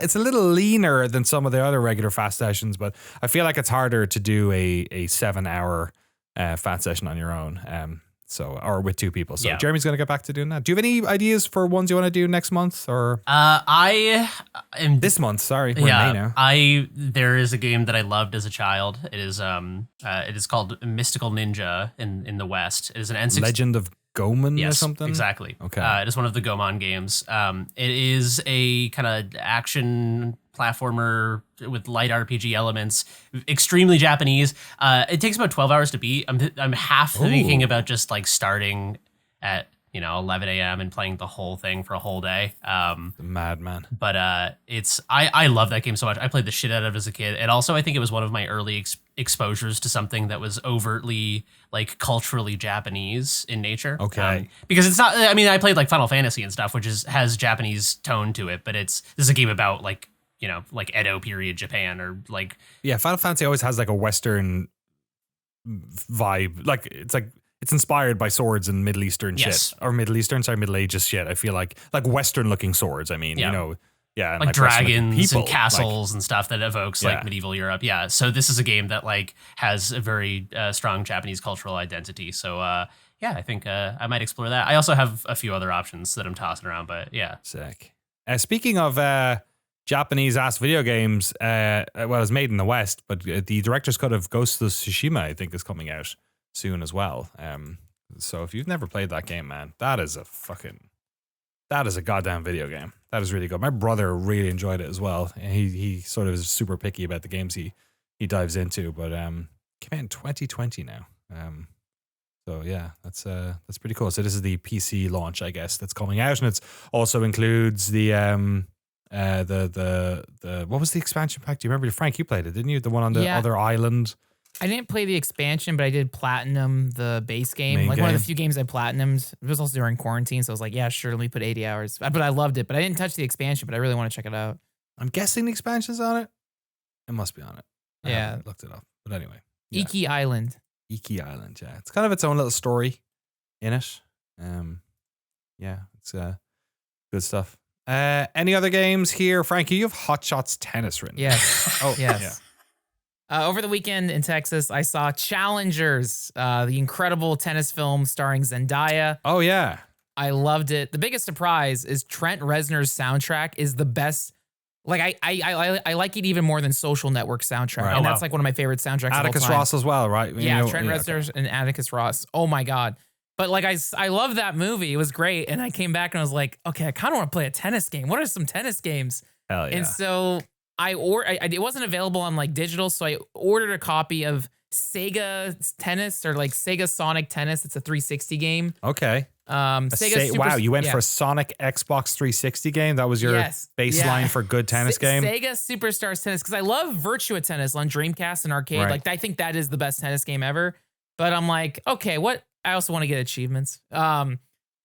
It's a little leaner than some of the other regular fast sessions, but I feel like it's harder to do a 7-hour fat session on your own. Or with two people. So yeah. Jeremy's going to get back to doing that. Do you have any ideas for ones you want to do next month or? I am this month. Sorry, we're in May now. There is a game that I loved as a child. It is called Mystical Ninja in the West. It is an N6 Legend of Goemon or something? Exactly. Okay. It is one of the Goemon games. It is a kind of action platformer with light RPG elements, extremely Japanese. It takes about 12 hours to beat. I'm half thinking about just like starting at 11 a.m. and playing the whole thing for a whole day. The madman. But I love that game so much. I played the shit out of it as a kid, and also I think it was one of my early exposures to something that was overtly like culturally Japanese in nature. Okay. Because it's not. I mean, I played like Final Fantasy and stuff, which has Japanese tone to it, but this is a game about like like Edo period Japan or like. Yeah, Final Fantasy always has like a Western vibe. Like it's inspired by swords and Middle Eastern shit. Or Middle Ages shit. I feel like Western looking swords. I mean, and like dragons and castles and stuff that evokes like medieval Europe. Yeah. So this is a game that like has a very strong Japanese cultural identity. So I think I might explore that. I also have a few other options that I'm tossing around, but yeah. Sick. Speaking of Japanese ass video games, it's made in the West, but the director's cut of Ghost of Tsushima, I think, is coming out soon as well. So if you've never played that game, man, that is a goddamn video game. That is really good. My brother really enjoyed it as well. He sort of is super picky about the games he dives into, but came out in 2020 now. So yeah, that's pretty cool. So this is the PC launch, I guess, that's coming out, and it also includes the what was the expansion pack? Do you remember? Frank, you played it, didn't you? The one on the other island. I didn't play the expansion, but I did platinum the base game. Main one game. of the few games I platinumed. It was also during quarantine, so I was like, yeah, sure, let me put 80 hours. But I loved it. But I didn't touch the expansion, but I really want to check it out. I'm guessing the expansion's on it. It must be on it. I Yeah. haven't looked it up. But anyway. Iki Island. Iki Island, yeah. It's kind of its own little story in it. It's good stuff. Any other games here? Frankie, you have Hot Shots Tennis written. Yes. Oh, yes. Yeah. Over the weekend in Texas, I saw Challengers, the incredible tennis film starring Zendaya. Oh, yeah. I loved it. The biggest surprise is Trent Reznor's soundtrack is the best. Like I like it even more than Social Network soundtrack, Right. and that's like one of my favorite soundtracks. Atticus of all time. Ross as well, right? Yeah, Trent Reznor and Atticus Ross. Oh my god! But like I love that movie. It was great, and I came back and I was like, okay, I kind of want to play a tennis game. What are some tennis games? Hell yeah! And so it wasn't available on like digital, so I ordered a copy of Sega Tennis or like Sega Sonic Tennis. It's a 360 game. Okay. Sega wow, you went for a Sonic Xbox 360 game? That was your baseline for good tennis game? Sega Superstars Tennis, because I love Virtua Tennis on Dreamcast and arcade. Right. Like I think that is the best tennis game ever. But I'm like, okay, what? I also want to get achievements. So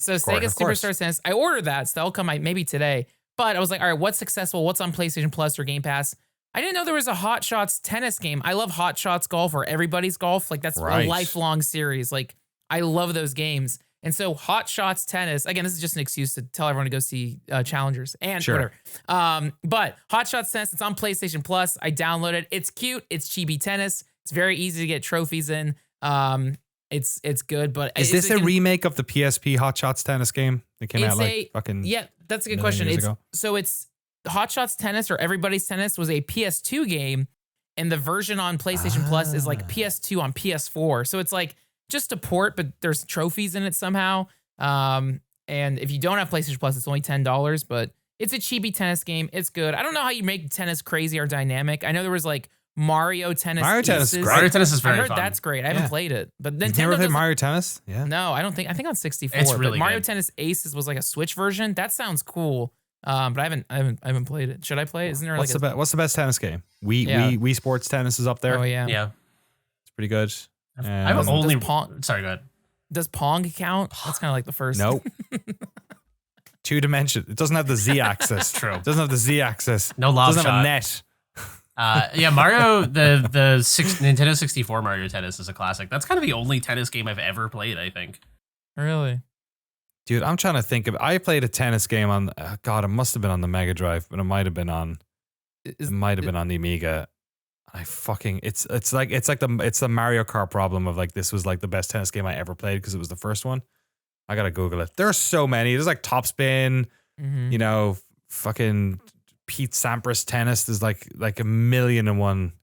Sega Superstars Tennis, I ordered that, so that'll come maybe today. But I was like, all right, what's successful? What's on PlayStation Plus or Game Pass? I didn't know there was a Hot Shots tennis game. I love Hot Shots Golf or Everybody's Golf. Like that's a lifelong series. Like I love those games. And so Hot Shots Tennis, again, this is just an excuse to tell everyone to go see Challengers and whatever. But Hot Shots Tennis, it's on PlayStation Plus. I downloaded it. It's cute. It's chibi tennis. It's very easy to get trophies in. It's good, but is this a remake of the PSP Hot Shots Tennis game that came out like fucking that's a good question. Hot Shots Tennis or Everybody's Tennis was a PS2 game, and the version on PlayStation Plus is like PS2 on PS4. So it's like just a port, but there's trophies in it somehow. And if you don't have PlayStation Plus, it's only $10, but it's a chibi tennis game. It's good. I don't know how you make tennis crazy or dynamic. I know there was like Mario Tennis. Mario Tennis is great. Mario Tennis is very I heard fun. that's great. I haven't played it, but You've Nintendo never played doesn't- Mario Tennis? Yeah. No, I don't think. I think on 64. It's but really Mario good. Tennis Aces was like a Switch version. That sounds cool. But I haven't played it. Should I play it? Isn't there What's the best tennis game? Wii Sports Tennis is up there. Oh yeah. Yeah. It's pretty good. I've Does only. Pong- Sorry, go ahead. Does Pong count? That's kind of like the first. Nope. 2 dimension. It doesn't have the Z axis. True. It doesn't have the Z axis. No lob It doesn't have a shot. net. Yeah, Mario, the Nintendo 64 Mario Tennis is a classic. That's kind of the only tennis game I've ever played, I think. Really? Dude, I'm trying to think of. I played a tennis game on. God, it must have been on the Mega Drive, but it might have been on. It might have been on the Amiga. It's the Mario Kart problem of like this was like the best tennis game I ever played because it was the first one. I gotta Google it. There are so many. There's like Topspin, you know, fucking Pete Sampras tennis. There's like 1,000,001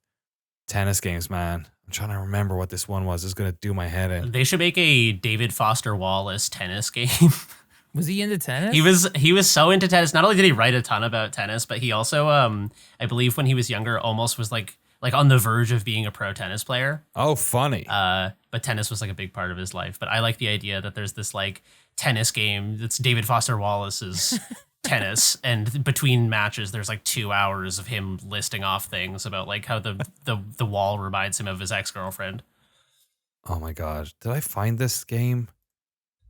tennis games, man. I'm trying to remember what this one was. It's gonna do my head in. They should make a David Foster Wallace tennis game. Was he into tennis? He was so into tennis. Not only did he write a ton about tennis, but he also, I believe when he was younger, almost was like on the verge of being a pro tennis player. Oh, funny. But tennis was like a big part of his life. But I like the idea that there's this like tennis game that's David Foster Wallace's tennis, and between matches there's like 2 hours of him listing off things about like how the wall reminds him of his ex-girlfriend. Oh my god, did I find this game?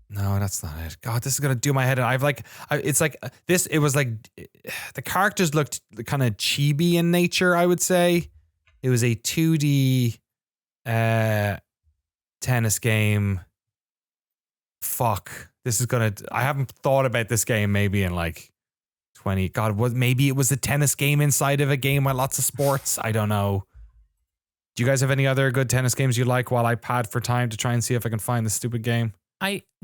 No, that's not it. God, this is gonna do my head in. It was like the characters looked kind of chibi in nature, I would say. It was a 2D tennis game. Fuck. I haven't thought about this game maybe in like 20. God, maybe it was a tennis game inside of a game with lots of sports. I don't know. Do you guys have any other good tennis games you like while I pad for time to try and see if I can find this stupid game?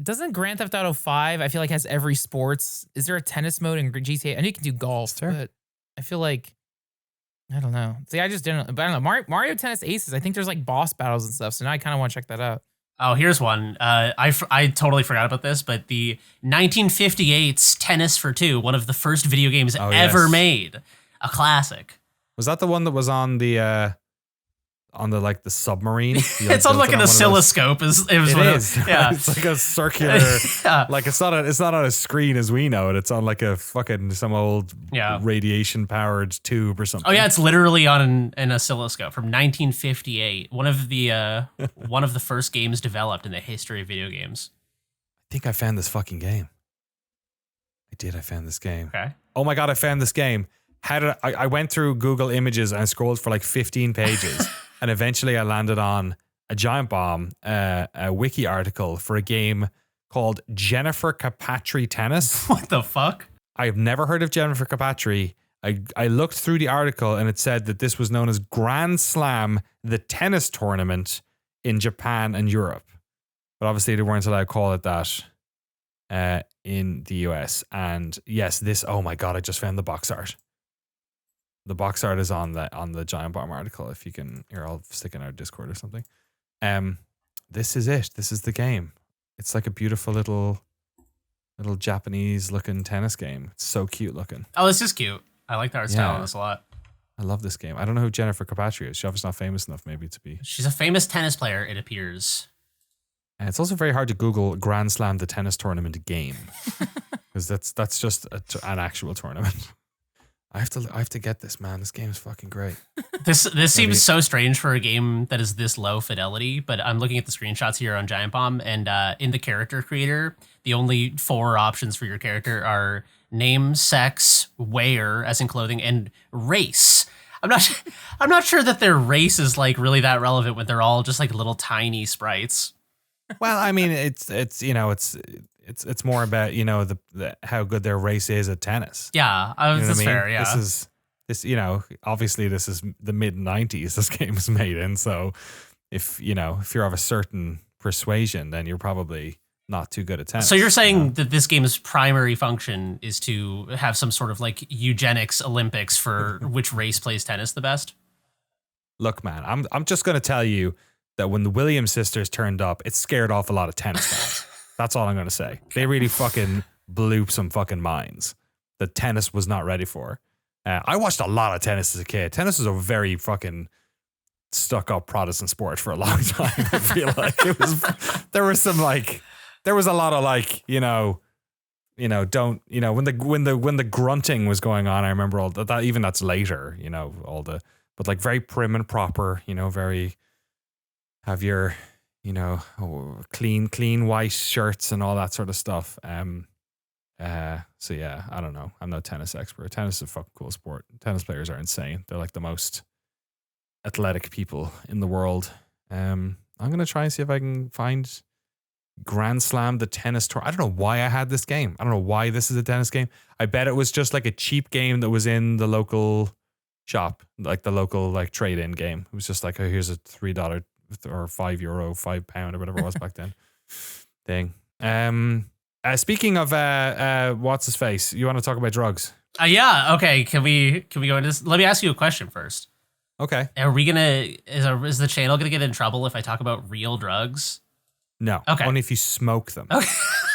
Doesn't Grand Theft Auto 5, I feel like, has every sports. Is there a tennis mode in GTA? I know you can do golf, but I feel like, I don't know. See, I just didn't, but I don't know. Mario Tennis Aces, I think there's like boss battles and stuff. So now I kind of want to check that out. Oh, here's one. I totally forgot about this, but the 1958's Tennis for Two, one of the first video games ever made, a classic. Was that the one that was on the like the submarine? It's on like an oscilloscope. It is. Yeah, it's like a circular. Like it's not on a screen as we know it. It's on like a fucking some old radiation powered tube or something. Oh yeah, it's literally on an oscilloscope from 1958. One of the first games developed in the history of video games. I think I found this fucking game. I found this game. Okay. Oh my god, I found this game. I went through Google Images and scrolled for like 15 pages. And eventually I landed on a Giant Bomb, a wiki article for a game called Jennifer Capatri Tennis. What the fuck? I have never heard of Jennifer Capatri. I looked through the article and it said that this was known as Grand Slam, the tennis tournament in Japan and Europe. But obviously they weren't allowed to call it that in the US. And yes, oh my God, I just found the box art. The box art is on the Giant Bomb article. If you can, here, I'll stick in our Discord or something. This is it. This is the game. It's like a beautiful little Japanese looking tennis game. It's so cute looking. Oh, this is cute. I like the art style on this a lot. I love this game. I don't know who Jennifer Capatri is. She's obviously not famous enough maybe to be. She's a famous tennis player, it appears. And it's also very hard to Google Grand Slam the tennis tournament game. Because that's just an actual tournament. I have to get this, man. This game is fucking great. This seems so strange for a game that is this low fidelity, but I'm looking at the screenshots here on Giant Bomb, and in the character creator, the only 4 options for your character are name, sex, wear, as in clothing, and race. I'm not sure that their race is like really that relevant when they're all just like little tiny sprites. Well, I mean, it's you know, it's more about, you know, the how good their race is at tennis. Yeah, that's fair. Yeah, this you know, obviously this is the mid 90s. This game was made in, so if you're of a certain persuasion, then you're probably not too good at tennis. So you're saying that this game's primary function is to have some sort of like eugenics Olympics for which race plays tennis the best? Look, man, I'm just going to tell you that when the Williams sisters turned up, it scared off a lot of tennis fans. That's all I'm going to say. They really fucking blew some fucking minds that tennis was not ready for. I watched a lot of tennis as a kid. Tennis was a very fucking stuck up Protestant sport for a long time. I feel like there was a lot of like, when the grunting was going on. I remember all that, even that's later, but like very prim and proper, very have your, clean white shirts and all that sort of stuff. So yeah, I don't know. I'm no tennis expert. Tennis is a fucking cool sport. Tennis players are insane. They're like the most athletic people in the world. I'm gonna try and see if I can find Grand Slam the tennis tour. I don't know why I had this game. I don't know why this is a tennis game. I bet it was just like a cheap game that was in the local shop, like the local like trade-in game. It was just like, oh, here's a $3 or €5, £5 or whatever it was back then thing. Speaking of what's his face, you want to talk about drugs? Yeah. Okay. Can we go into this? Let me ask you a question first. Okay. Are we gonna is the channel gonna get in trouble if I talk about real drugs? No. Okay. Only if you smoke them. Okay.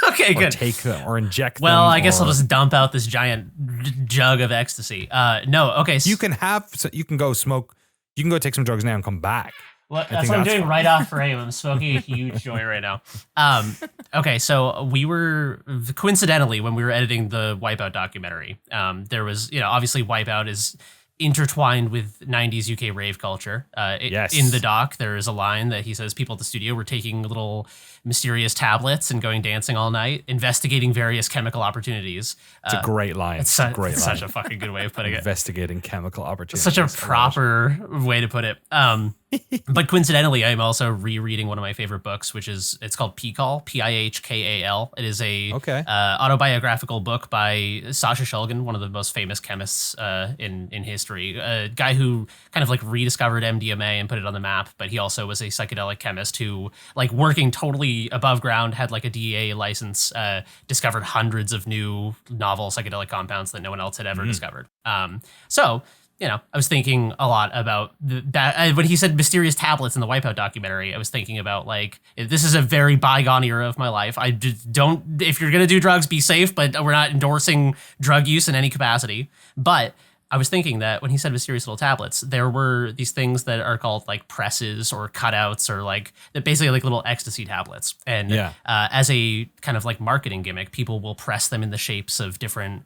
Okay. Or Good. take them or inject them. Well, I guess I'll just dump out this giant jug of ecstasy. No. Okay. You can go smoke. You can go take some drugs now and come back. Well, that's what I'm doing right off frame. I'm smoking a huge joint right now. Okay, so we were, coincidentally, when we were editing the Wipeout documentary, there was, obviously Wipeout is intertwined with 90s UK rave culture. Yes. In the doc, there is a line that he says people at the studio were taking little mysterious tablets and going dancing all night, investigating various chemical opportunities. It's a great line. It's such a fucking good way of putting it. Investigating chemical opportunities. Such a proper way to put it. But coincidentally, I'm also rereading one of my favorite books, it's called Pihkal, Pihkal. It is a autobiographical book by Sasha Shulgin, one of the most famous chemists in history. A guy who kind of like rediscovered MDMA and put it on the map, but he also was a psychedelic chemist who, like, working totally above ground, had like a DEA license, discovered hundreds of new novel psychedelic compounds that no one else had ever discovered. So I was thinking a lot about that. When he said mysterious tablets in the Wipeout documentary, I was thinking about, like, this is a very bygone era of my life. I don't, if you're going to do drugs, be safe, but we're not endorsing drug use in any capacity. But I was thinking that when he said mysterious little tablets, there were these things that are called like presses or cutouts, or like basically like little ecstasy tablets. And as a kind of like marketing gimmick, people will press them in the shapes of different,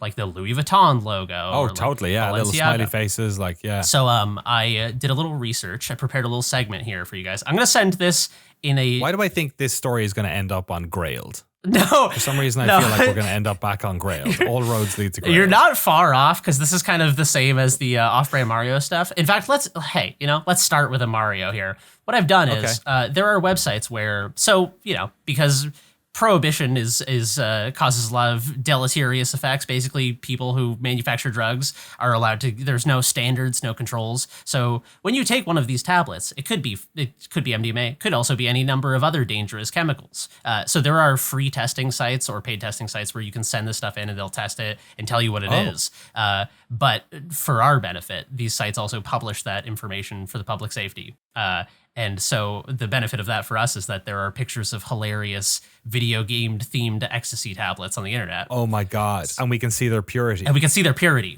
like the Louis Vuitton logo. Oh, or totally. Like yeah. Little smiley faces. Like, yeah. So I did a little research. I prepared a little segment here for you guys. I'm going to send this in a... Why do I think this story is going to end up on Grailed? No. For some reason, I feel like we're going to end up back on Grailed. All roads lead to Grailed. You're not far off, because this is kind of the same as the off-brand Mario stuff. In fact, let's start with a Mario here. What I've done is there are websites where, because prohibition causes a lot of deleterious effects. Basically, people who manufacture drugs are allowed to, there's no standards, no controls. So when you take one of these tablets, it could be MDMA, could also be any number of other dangerous chemicals. So there are free testing sites or paid testing sites where you can send this stuff in and they'll test it and tell you what it is. But for our benefit, these sites also publish that information for the public safety. And so the benefit of that for us is that there are pictures of hilarious video game themed ecstasy tablets on the internet. Oh my God. And we can see their purity.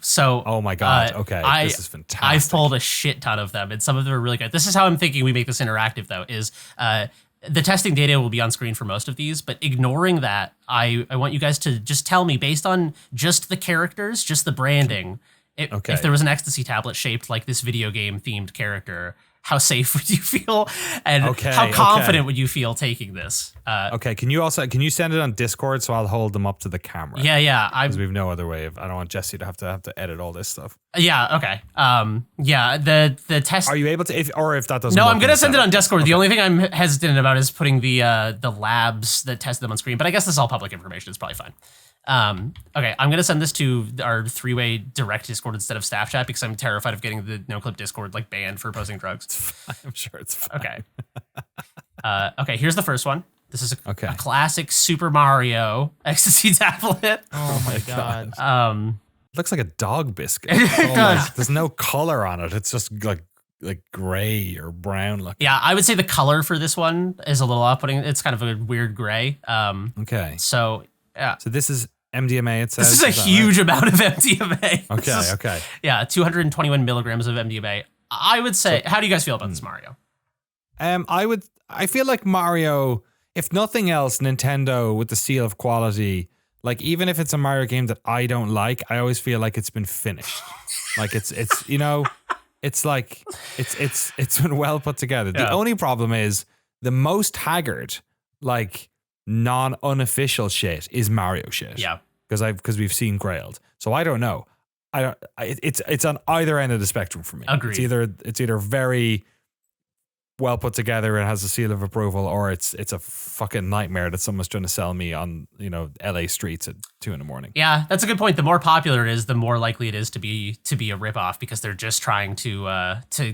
So, oh my God. Okay. This is fantastic. I've pulled a shit ton of them, and some of them are really good. This is how I'm thinking we make this interactive, though, is the testing data will be on screen for most of these, but ignoring that, I want you guys to just tell me, based on just the characters, just the branding, if there was an ecstasy tablet shaped like this video game themed character, how safe would you feel, and how confident would you feel taking this? Can you send it on Discord so I'll hold them up to the camera? Yeah. Because we have no other way of. I don't want Jesse to have to edit all this stuff. Yeah. Okay. The test. Are you able to? If that doesn't. No, I'm gonna send it on Discord. Okay. The only thing I'm hesitant about is putting the labs that tested them on screen. But I guess this is all public information. It's probably fine. Okay, I'm gonna send this to our 3-way direct Discord instead of staff chat, because I'm terrified of getting the Noclip Discord banned for posting drugs. I'm sure it's fine. Okay. Okay, here's the first one. This is a Okay. classic Super Mario ecstasy tablet. Oh my god. Looks like a dog biscuit. It does. There's no color on it. It's just like gray or brown looking. Yeah, I would say the color for this one is a little off-putting. It's kind of a weird gray. Okay. So yeah. So this is MDMA, it says. This is a huge amount of MDMA. Okay, okay. Yeah, 221 milligrams of MDMA. I would say, how do you guys feel about this Mario? I feel like Mario, if nothing else, Nintendo with the seal of quality, like even if it's a Mario game that I don't like, I always feel like it's been finished. Like it's you know, it's like it's been well put together. The only problem is the most haggard, like unofficial shit is Mario shit. Yeah. Because we've seen Grailed. So I don't know. It's on either end of the spectrum for me. Agreed. It's either very well put together and has a seal of approval, or it's a fucking nightmare that someone's trying to sell me on, LA streets at 2 a.m. Yeah, that's a good point. The more popular it is, the more likely it is to be a ripoff because they're just trying to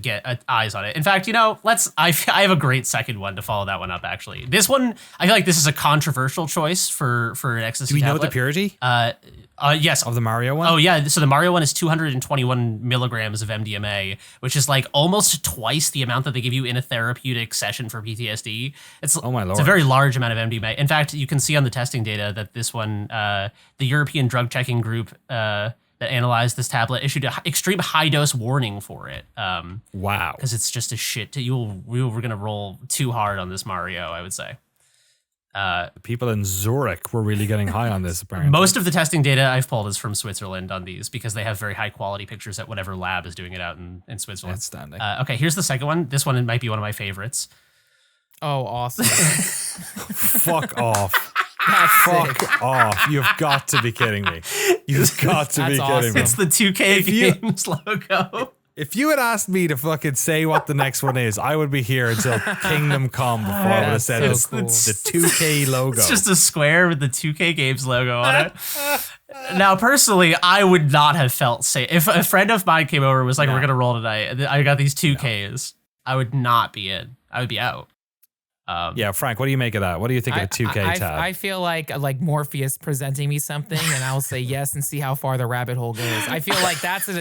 get eyes on it. In fact, I have a great second one to follow that one up. Actually, this one I feel like this is a controversial choice for an ecstasy. Do we know tablet. the purity? Yes. Of the Mario one? Oh yeah, so the Mario one is 221 milligrams of MDMA, which is like almost twice the amount that they give you in a therapeutic session for PTSD. Oh my lord. It's a very large amount of MDMA. In fact, you can see on the testing data that this one, the European drug checking group that analyzed this tablet issued an extreme high dose warning for it. Wow. Because it's just a shit. We were gonna roll too hard on this Mario, I would say. People in Zurich were really getting high on this, apparently. Most of the testing data I've pulled is from Switzerland on these because they have very high quality pictures at whatever lab is doing it out in Switzerland. Outstanding. Okay, here's the second one. This one might be one of my favorites. Oh, awesome. Fuck off. That's sick. Fuck off. You've got to be kidding me. You've got to be That's kidding me. It's the 2K Games logo. If you had asked me to fucking say what the next one is, I would be here until Kingdom Come before I would have said so it's cool. the 2K logo. It's just a square with the 2K Games logo on it. Now, personally, I would not have felt safe. If a friend of mine came over and was like, we're going to roll tonight, I got these 2Ks, I would not be in. I would be out. Yeah, Frank, what do you make of that? What do you think of a 2K tab? I feel like Morpheus presenting me something, and I'll say yes and see how far the rabbit hole goes. I feel like that's an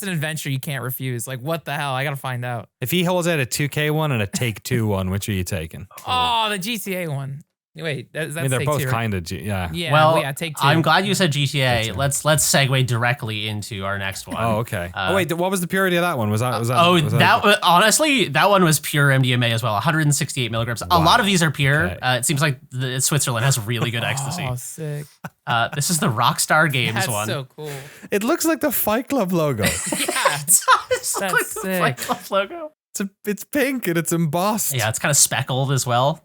adventure you can't refuse. Like, what the hell? I gotta find out. If he holds out a 2K one and a Take-Two one, which are you taking? Oh, the GTA one. Wait, that's I mean, they're Take both Two, right? kind of, yeah. Yeah, Well, Take Two. I'm glad you said GTA. Let's segue directly into our next one. Oh, okay. Wait, what was the purity of that one? Honestly, that one was pure MDMA as well, 168 milligrams. A lot of these are pure. Okay. It seems like Switzerland has really good ecstasy. Oh, sick. This is the Rockstar Games That's one. so cool. It looks like the Fight Club logo. Yeah. It's That's like the sick. Fight Club logo. It's pink and it's embossed. Yeah, it's kind of speckled as well.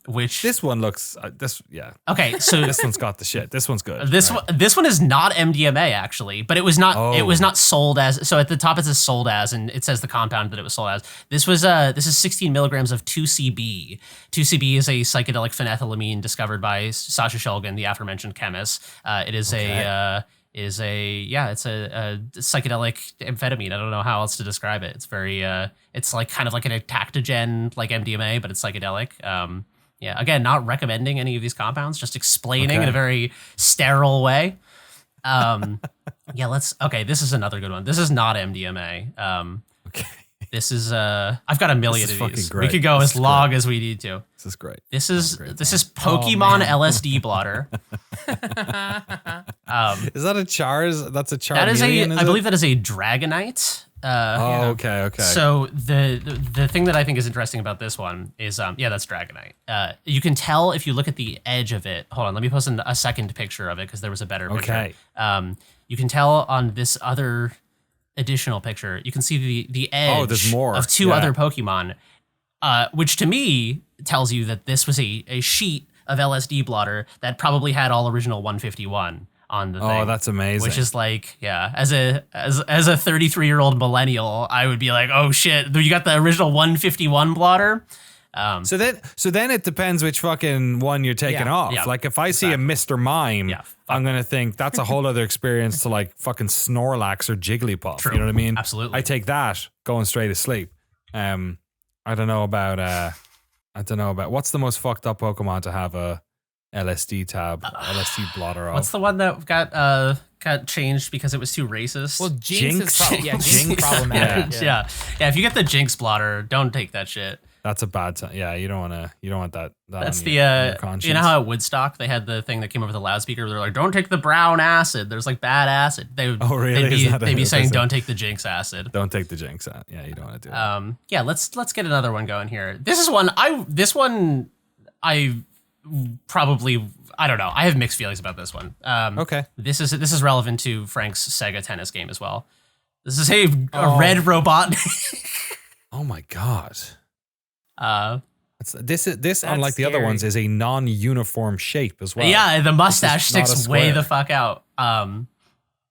Which This one looks, okay, so this one's got the shit. This one's good. This one is not MDMA actually, but it was not. Oh. It was not sold as. So at the top it says sold as, and it says the compound that it was sold as. This is 16 milligrams of 2CB. 2CB is a psychedelic phenethylamine discovered by Sasha Shulgin, the aforementioned chemist. It is it's a psychedelic amphetamine. I don't know how else to describe it. It's very it's like kind of like an adaptogen like MDMA, but it's psychedelic. Yeah, again, not recommending any of these compounds, just explaining in a very sterile way. This is another good one. This is not MDMA. Okay. This is I've got a million This is of fucking these. great. We could go This as is long great. as we need to. This is great. This is Oh, Pokemon man. LSD blotter. Is that a Chars? That's a Charmeleon, That is is I it? believe that is a Dragonite. Okay. So the thing that I think is interesting about this one is that's Dragonite. You can tell if you look at the edge of it. Hold on, let me post a second picture of it because there was a better picture. Okay. You can tell on this other additional picture, you can see the edge there's more. of two Yeah. other Pokemon, which to me tells you that this was a sheet of LSD blotter that probably had all original 151 on the thing. Oh, that's amazing. Which is like, as a 33-year-old millennial, I would be like, oh shit, you got the original 151 blotter. So then it depends which fucking one you're taking Yeah. off. Yeah, Like if I see a Mr. Mime, Yeah. I'm gonna think that's a whole other experience to like fucking Snorlax or Jigglypuff. True. You know what I mean? Absolutely. I take that going straight to sleep. I don't know about I don't know about what's the most fucked up Pokemon to have a LSD tab, LSD blotter off. What's the one that got changed because it was too racist? Well, Jinx. Jinx. Jinx is problematic. yeah. If you get the Jinx blotter, don't take that shit. That's a bad time. Yeah, you don't want that. That's on the your conscience. you know how at Woodstock they had the thing that came over the loudspeaker where they're like, don't take the brown acid. There's like bad acid. They'd be saying don't take the Jinx acid. Don't take the Jinx out. Yeah, you don't want to do it. Yeah, let's get another one going here. This one I probably, I don't know. I have mixed feelings about this one. Okay. This is relevant to Frank's Sega tennis game as well. This is a red robot. Oh my god. This unlike the other ones is a non-uniform shape as well. Yeah, the mustache sticks way the fuck out.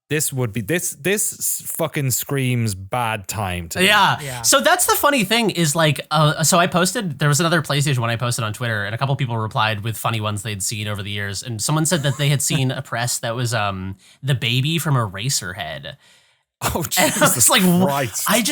This would be this fucking screams bad time to me. Yeah. So that's the funny thing is like, so I posted, there was another PlayStation one I posted on Twitter and a couple people replied with funny ones they'd seen over the years. And someone said that they had seen a press that was the baby from Eraserhead. Oh, Jesus it's like, Christ. I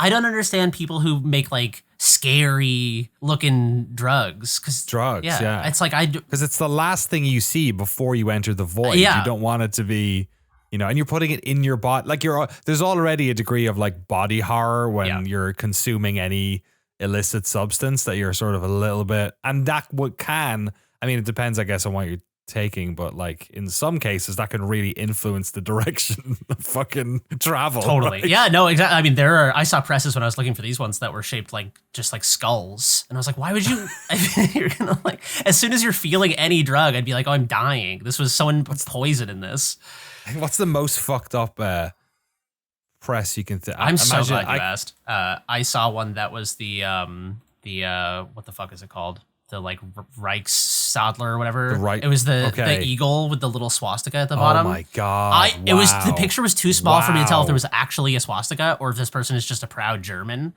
don't understand people who make like scary looking drugs. Yeah. It's like, because it's the last thing you see before you enter the void. Yeah. You don't want it to be, and you're putting it in your body. Like there's already a degree of like body horror when you're consuming any illicit substance that you're sort of a little bit, and that it depends, I guess, on what you're taking, but like in some cases that can really influence the direction of fucking travel. Totally. Right? Yeah, no, exactly. I mean, I saw presses when I was looking for these ones that were shaped like just like skulls. And I was like, why would you you're gonna like, as soon as you're feeling any drug, I'd be like, oh, I'm dying. This was someone put poison in this. What's the most fucked up press you can think? I'm so glad you asked. I saw one that was the what the fuck is it called? The like Reichsadler or whatever. It was the eagle with the little swastika at the bottom. Oh my god! It was the picture was too small for me to tell if there was actually a swastika or if this person is just a proud German.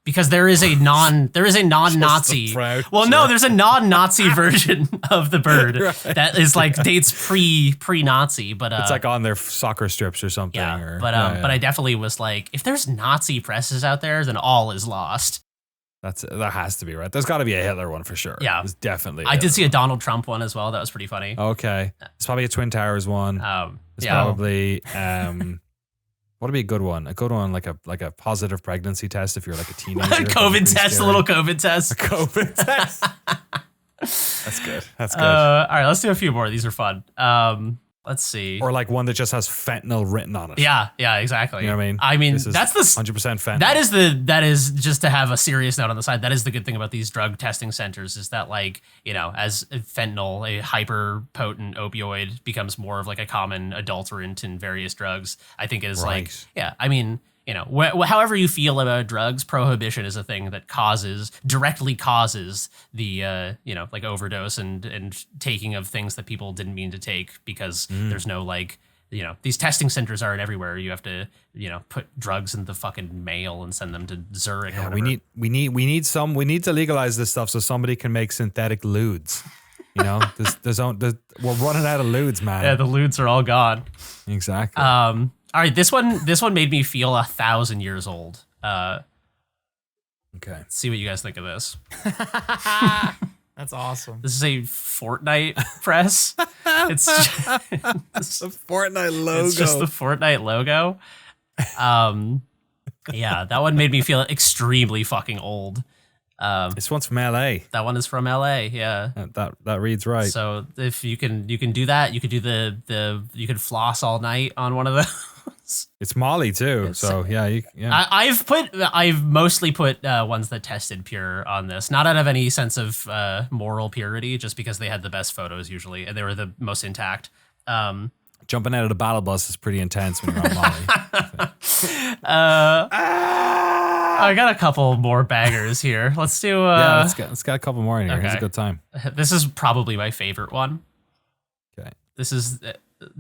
Because there is a non-Nazi. There's a non-Nazi version of the bird that is like dates pre-Nazi, but it's like on their soccer strips or something. Yeah, but I definitely was like, if there's Nazi presses out there, then all is lost. That has to be right. There's got to be a Hitler one for sure. Yeah, it was definitely. I did see a Donald Trump one as well. That was pretty funny. Okay, it's probably a Twin Towers one. It's probably what would be a good one? A good one like a positive pregnancy test if you're like a teenager. COVID test, scary. A little COVID test. A COVID test. That's good. That's good. All right, let's do a few more. These are fun. Let's see. Or like one that just has fentanyl written on it. Yeah, exactly. You know what I mean? I mean, that's the 100% fentanyl. That is just to have a serious note on the side. That is the good thing about these drug testing centers is that like, as fentanyl, a hyper potent opioid becomes more of like a common adulterant in various drugs, I think is like, I mean, however you feel about drugs, prohibition is a thing that directly causes the, like overdose and taking of things that people didn't mean to take because there's no like, these testing centers aren't everywhere. You have to, put drugs in the fucking mail and send them to Zurich. Yeah, or whatever. we need to legalize this stuff so somebody can make synthetic ludes. We're running out of ludes, man. Yeah, the ludes are all gone. Exactly. All right, this one made me feel 1,000 years old. Okay. Let's see what you guys think of this. That's awesome. This is a Fortnite press. It's a Fortnite logo. It's just the Fortnite logo. Yeah, that one made me feel extremely fucking old. This one's from LA. That one is from LA. Yeah, that reads right. So if you can do that, you could do you could floss all night on one of those. It's Molly too. So yeah. I've mostly put ones that tested pure on this, not out of any sense of moral purity, just because they had the best photos usually and they were the most intact. Jumping out of the battle bus is pretty intense when you're on Molly. I got a couple more bangers here. Let's do. Let's get a couple more in here. Okay. It's a good time. This is probably my favorite one. Okay. This is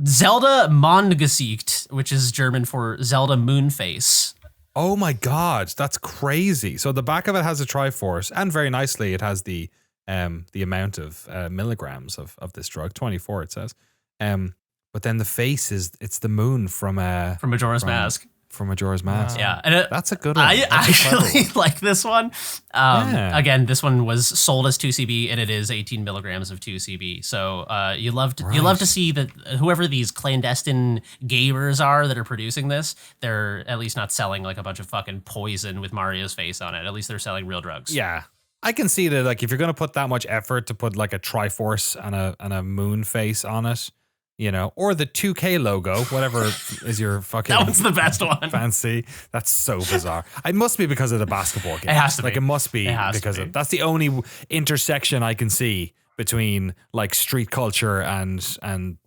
Zelda Mondgesicht, which is German for Zelda Moonface. Oh my god, that's crazy! So the back of it has a Triforce, and very nicely, it has the amount of milligrams of this drug, 24 it says. But then the face it's the moon from Majora's Mask. from Majora's Mask. Yeah, and That's a good one. I That's a clever actually one. like this one. Again, this one was sold as 2CB, and it is 18 milligrams of 2CB. So you love to see that whoever these clandestine gamers are that are producing this, they're at least not selling like a bunch of fucking poison with Mario's face on it. At least they're selling real drugs. Yeah. I can see that, like, if you're going to put that much effort to put like a Triforce and a moon face on it, you know, or the 2K logo, whatever is your fucking That was the best one. fancy. That's so bizarre. It must be because of the basketball game. It has to like be. it must be It has to because be. of that's the only intersection I can see between like street culture and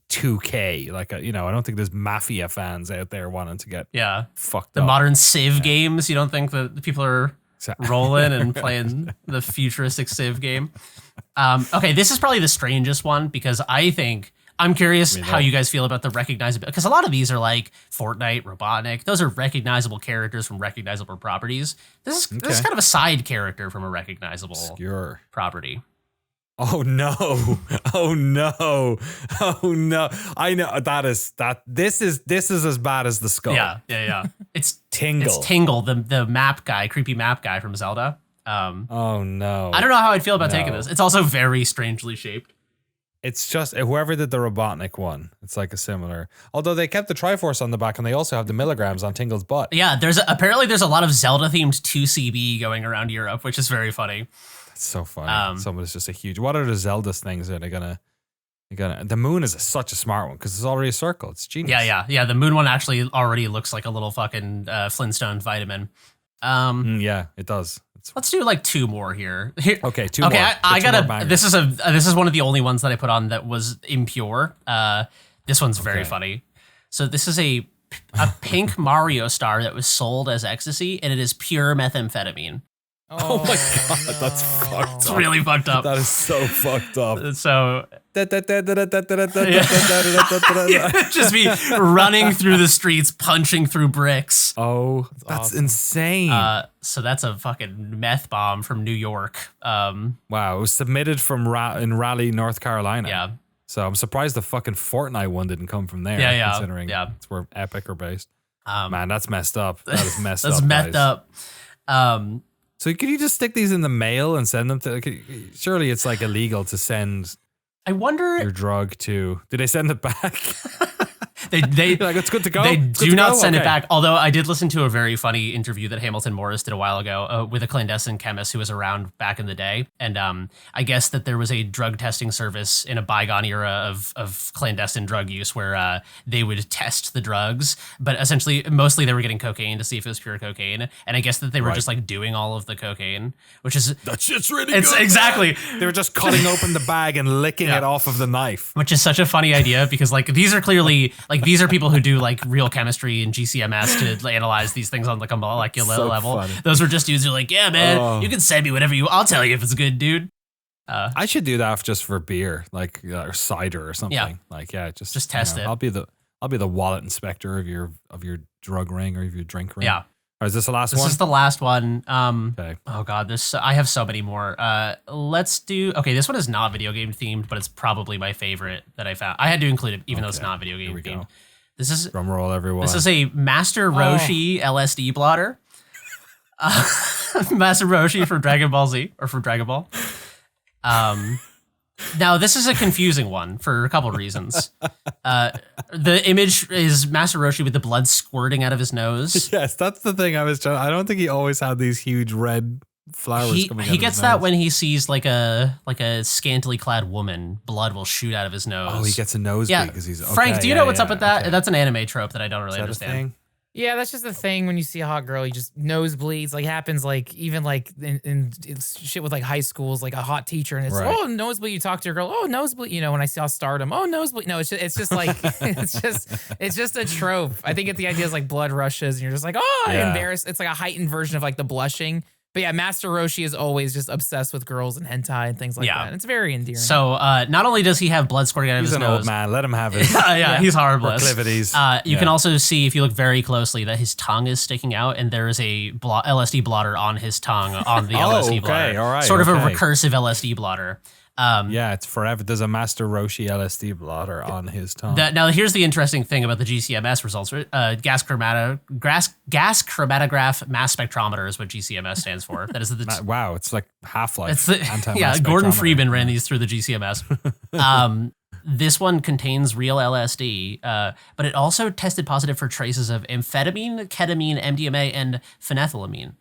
2K. Like, you know, I don't think there's mafia fans out there wanting to get fucked The up. modern Civ games, you don't think that the people are rolling and playing the futuristic Civ game? Okay, this is probably the strangest one because I'm curious how you guys feel about the recognizability, because a lot of these are like Fortnite, Robotnik. Those are recognizable characters from recognizable properties. This is kind of a side character from a recognizable Obscure property. Oh no. Oh no. Oh no. I know this is as bad as the skull. Yeah. It's Tingle. It's Tingle, the map guy, creepy map guy from Zelda. Oh no. I don't know how I'd feel about taking this. It's also very strangely shaped. It's just whoever did the Robotnik one. It's like a similar. Although they kept the Triforce on the back and they also have the milligrams on Tingle's butt. Yeah, there's a lot of Zelda themed 2CB going around Europe, which is very funny. That's so funny. Someone's just a huge. What are the Zelda things that are gonna? The moon is such a smart one because it's already a circle. It's genius. Yeah. The moon one actually already looks like a little fucking Flintstone vitamin. Yeah, it does. Let's do like two more here. Okay, two more. I gotta. This is one of the only ones that I put on that was impure. This one's very funny. So this is a pink Mario star that was sold as ecstasy, and it is pure methamphetamine. Oh my god, that's fucked up. It's really fucked up. That is so fucked up. So just be running through the streets, punching through bricks. Oh, that's insane. So that's a fucking meth bomb from New York. Wow, it was submitted from in Raleigh, North Carolina. Yeah. So I'm surprised the fucking Fortnite one didn't come from there. Yeah. Considering it's where Epic are based. Man, that's messed up. That is messed up. That's methed up. So could you just stick these in the mail and send them to? Surely it's like illegal to send. I wonder your drug to. Did they send it back? They like it's good to go. They do not send it back. Although I did listen to a very funny interview that Hamilton Morris did a while ago with a clandestine chemist who was around back in the day, and I guess that there was a drug testing service in a bygone era of clandestine drug use where they would test the drugs, but essentially mostly they were getting cocaine to see if it was pure cocaine, and I guess that they were just like doing all of the cocaine, which is that shit's really it's good. Exactly. They were just cutting open the bag and licking it off of the knife, which is such a funny idea because like these are clearly like these are people who do like real chemistry and GCMS to analyze these things on like a molecular level. Funny. Those were just dudes who are like, yeah, man, you can send me whatever I'll tell you if it's good, dude. I should do that just for beer, like or cider or something. Yeah. Like just test it. I'll be the wallet inspector of your drug ring or of your drink ring. Yeah. Or is this the last one? This is the last one. Okay. Oh god, I have so many more. Let's do. Okay, this one is not video game themed, but it's probably my favorite that I found. I had to include it even though it's not video game themed. Go. This is drum roll, everyone. This is a Master Roshi LSD blotter. Master Roshi from Dragon Ball Z or from Dragon Ball. Now this is a confusing one for a couple reasons. The image is Master Roshi with the blood squirting out of his nose. Yes, that's the thing I was trying. I don't think he always had these huge red flowers coming out. He gets that when he sees like a scantily clad woman, blood will shoot out of his nose. Oh, he gets a nosebleed because he's okay, Frank. Do you know what's up with that? Okay. That's an anime trope that I don't really understand. Yeah, that's just the thing when you see a hot girl, you just nosebleeds. Like happens like even like in shit with like high schools, like a hot teacher and it's oh nosebleed. You talk to your girl, oh nosebleed. You know, when I saw Stardom, oh nosebleed. No, it's just like it's just a trope. I think the idea is like blood rushes and you're just like embarrassed. It's like a heightened version of like the blushing. But yeah, Master Roshi is always just obsessed with girls and hentai and things like that. And it's very endearing. So not only does he have blood squirting out of his nose. He's an old man. Let him have his he's harmless. proclivities. You can also see, if you look very closely, that his tongue is sticking out and there is a LSD blotter on his tongue on the LSD blotter. All right, sort of a recursive LSD blotter. Yeah, it's forever. There's a Master Roshi LSD blotter on his tongue. Now, here's the interesting thing about the GCMS results. Gas chromatograph mass spectrometer is what GCMS stands for. That is wow, it's like Half-Life. It's yeah, Gordon Freeman ran these through the GCMS. This one contains real LSD, but it also tested positive for traces of amphetamine, ketamine, MDMA, and phenethylamine.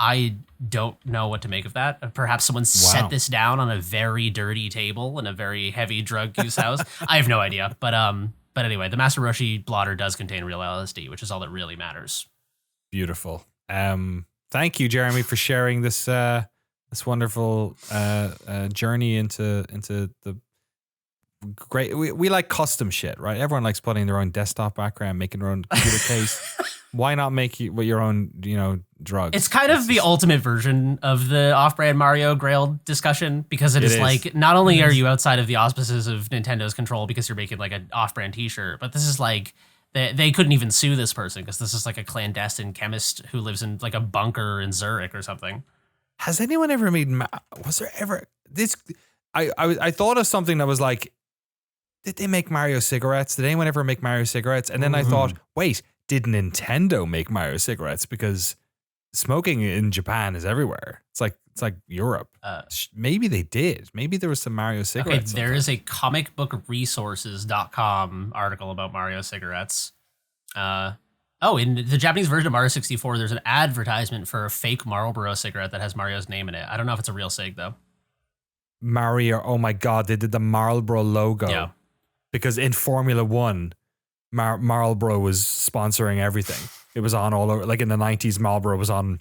I don't know what to make of that. Perhaps someone set this down on a very dirty table in a very heavy drug use house. I have no idea. But anyway, the Master Roshi blotter does contain real LSD, which is all that really matters. Beautiful. Thank you, Jeremy, for sharing this this wonderful journey into the great. We like custom shit, right? Everyone likes putting their own desktop background, making their own computer case. Why not make your own, drugs? It's kind of the ultimate version of the off-brand Mario Grail discussion, because it is like, not only are you outside of the auspices of Nintendo's control because you're making like an off-brand t-shirt, but this is like, they couldn't even sue this person because this is like a clandestine chemist who lives in like a bunker in Zurich or something. Has anyone ever made, was there ever this? I thought of something that was like, did they make Mario cigarettes? Did anyone ever make Mario cigarettes? And then I thought, wait, did Nintendo make Mario cigarettes? Because smoking in Japan is everywhere. It's like Europe. Maybe they did. Maybe there was some Mario cigarettes. Okay, there is a comicbookresources.com article about Mario cigarettes. In the Japanese version of Mario 64, there's an advertisement for a fake Marlboro cigarette that has Mario's name in it. I don't know if it's a real cig though. Mario, oh my God, they did the Marlboro logo. Yeah. Because in Formula One, Marlboro was sponsoring everything. It was on all over, like in the 90s, Marlboro was on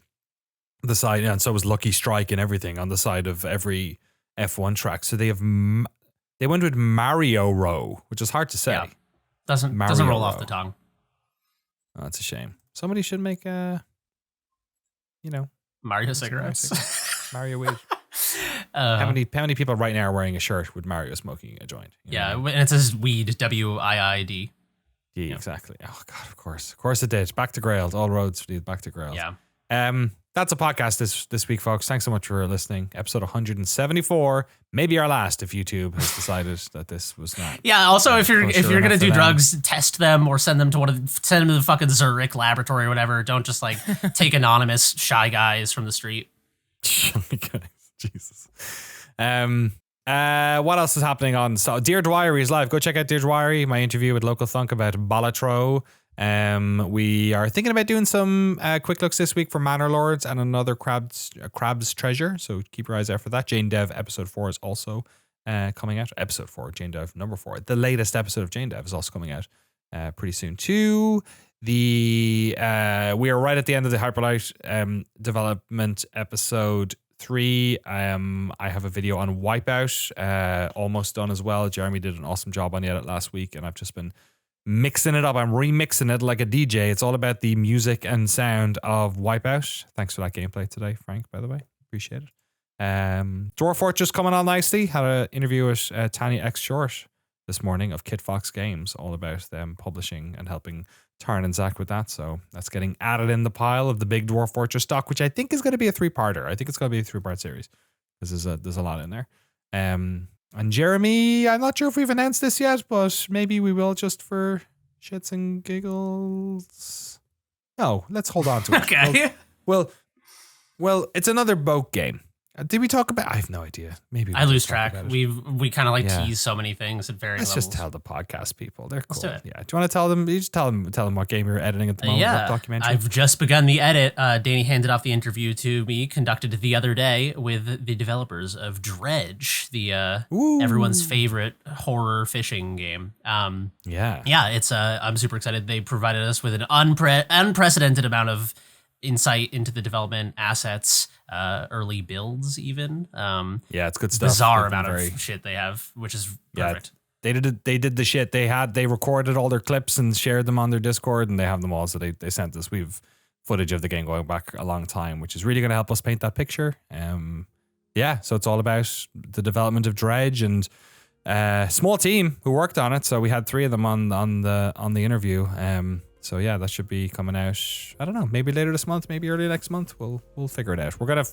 the side, and so was Lucky Strike and everything on the side of every F1 track. So they went with Mario Row, which is hard to say. Yeah. Doesn't roll off the tongue. Oh, that's a shame. Somebody should make Mario cigarettes. Mario weed. How many people right now are wearing a shirt with Mario smoking a joint? And it says weed, WIID. Yeah, exactly. Oh God, of course it did. Back to Grails. All roads lead back to Grails. Yeah. That's a podcast this week, folks. Thanks so much for listening. Episode 174, maybe our last if YouTube has decided that this was not. Yeah. Also, if you're gonna do drugs, test them or send them to the fucking Zurich laboratory or whatever. Don't just like take anonymous shy guys from the street. Jesus. What else is happening on? So Dear Dwyery is live. Go check out Dear Dwyery, my interview with Local Thunk about Balatro. We are thinking about doing some quick looks this week for Manor Lords and another Crab's Treasure. So keep your eyes out for that. Jane Dev episode 4 is also coming out. Episode 4, Jane Dev number 4. The latest episode of Jane Dev is also coming out pretty soon too. We are right at the end of the Hyperlight development episode 3. I have a video on Wipeout almost done as well. Jeremy did an awesome job on the edit last week, and I've just been mixing it up. I'm remixing it like a DJ. It's all about the music and sound of Wipeout. Thanks for that gameplay today, Frank, by the way. Appreciate it. Dwarf Fortress coming on nicely. Had an interview with Tanya X Short this morning of Kit Fox Games, all about them publishing and helping Tarn and Zach with that. So that's getting added in the pile of the big Dwarf Fortress stock, which I think is going to be a 3-parter. I think it's going to be a 3-part series because there's a lot in there. And Jeremy, I'm not sure if we've announced this yet, but maybe we will just for shits and giggles. No, let's hold on to it. Okay. Well, it's another boat game. Did we talk about? I have no idea. Maybe I lose track. We kind of tease so many things at various levels. levels. Just tell the podcast people. They're cool. Let's do it. Yeah. Do you want to tell them? You just tell them what game you're editing at the moment. Yeah. What documentary? I've just begun the edit. Danny handed off the interview to me, conducted the other day with the developers of Dredge, the everyone's favorite horror fishing game. Yeah. It's I'm super excited. They provided us with an unprecedented amount of insight into the development assets, early builds even. It's good stuff. Bizarre amount of shit they have, which is perfect. They did the shit they recorded all their clips and shared them on their Discord, and they have them all. So they sent us. We've footage of the game going back a long time, which is really going to help us paint that picture. So it's all about the development of Dredge and small team who worked on it. So we had 3 of them on the interview. So yeah, that should be coming out. I don't know, maybe later this month, maybe early next month. We'll figure it out. We're gonna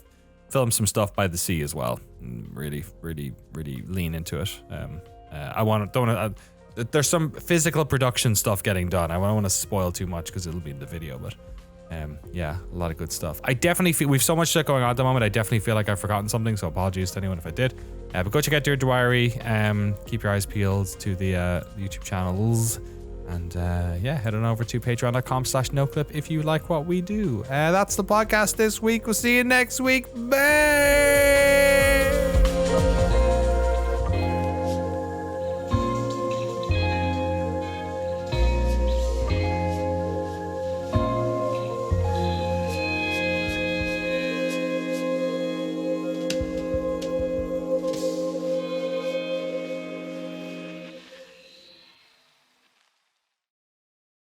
film some stuff by the sea as well. Really lean into it. There's some physical production stuff getting done. I don't want to spoil too much because it'll be in the video, but yeah, a lot of good stuff. I definitely feel we've so much shit going on at the moment. I definitely feel like I've forgotten something, so apologies to anyone if I did. But go check out DWYERY. Keep your eyes peeled to the YouTube channels. And yeah, head on over to patreon.com/Noclip if you like what we do. That's the podcast this week. We'll see you next week. Bye.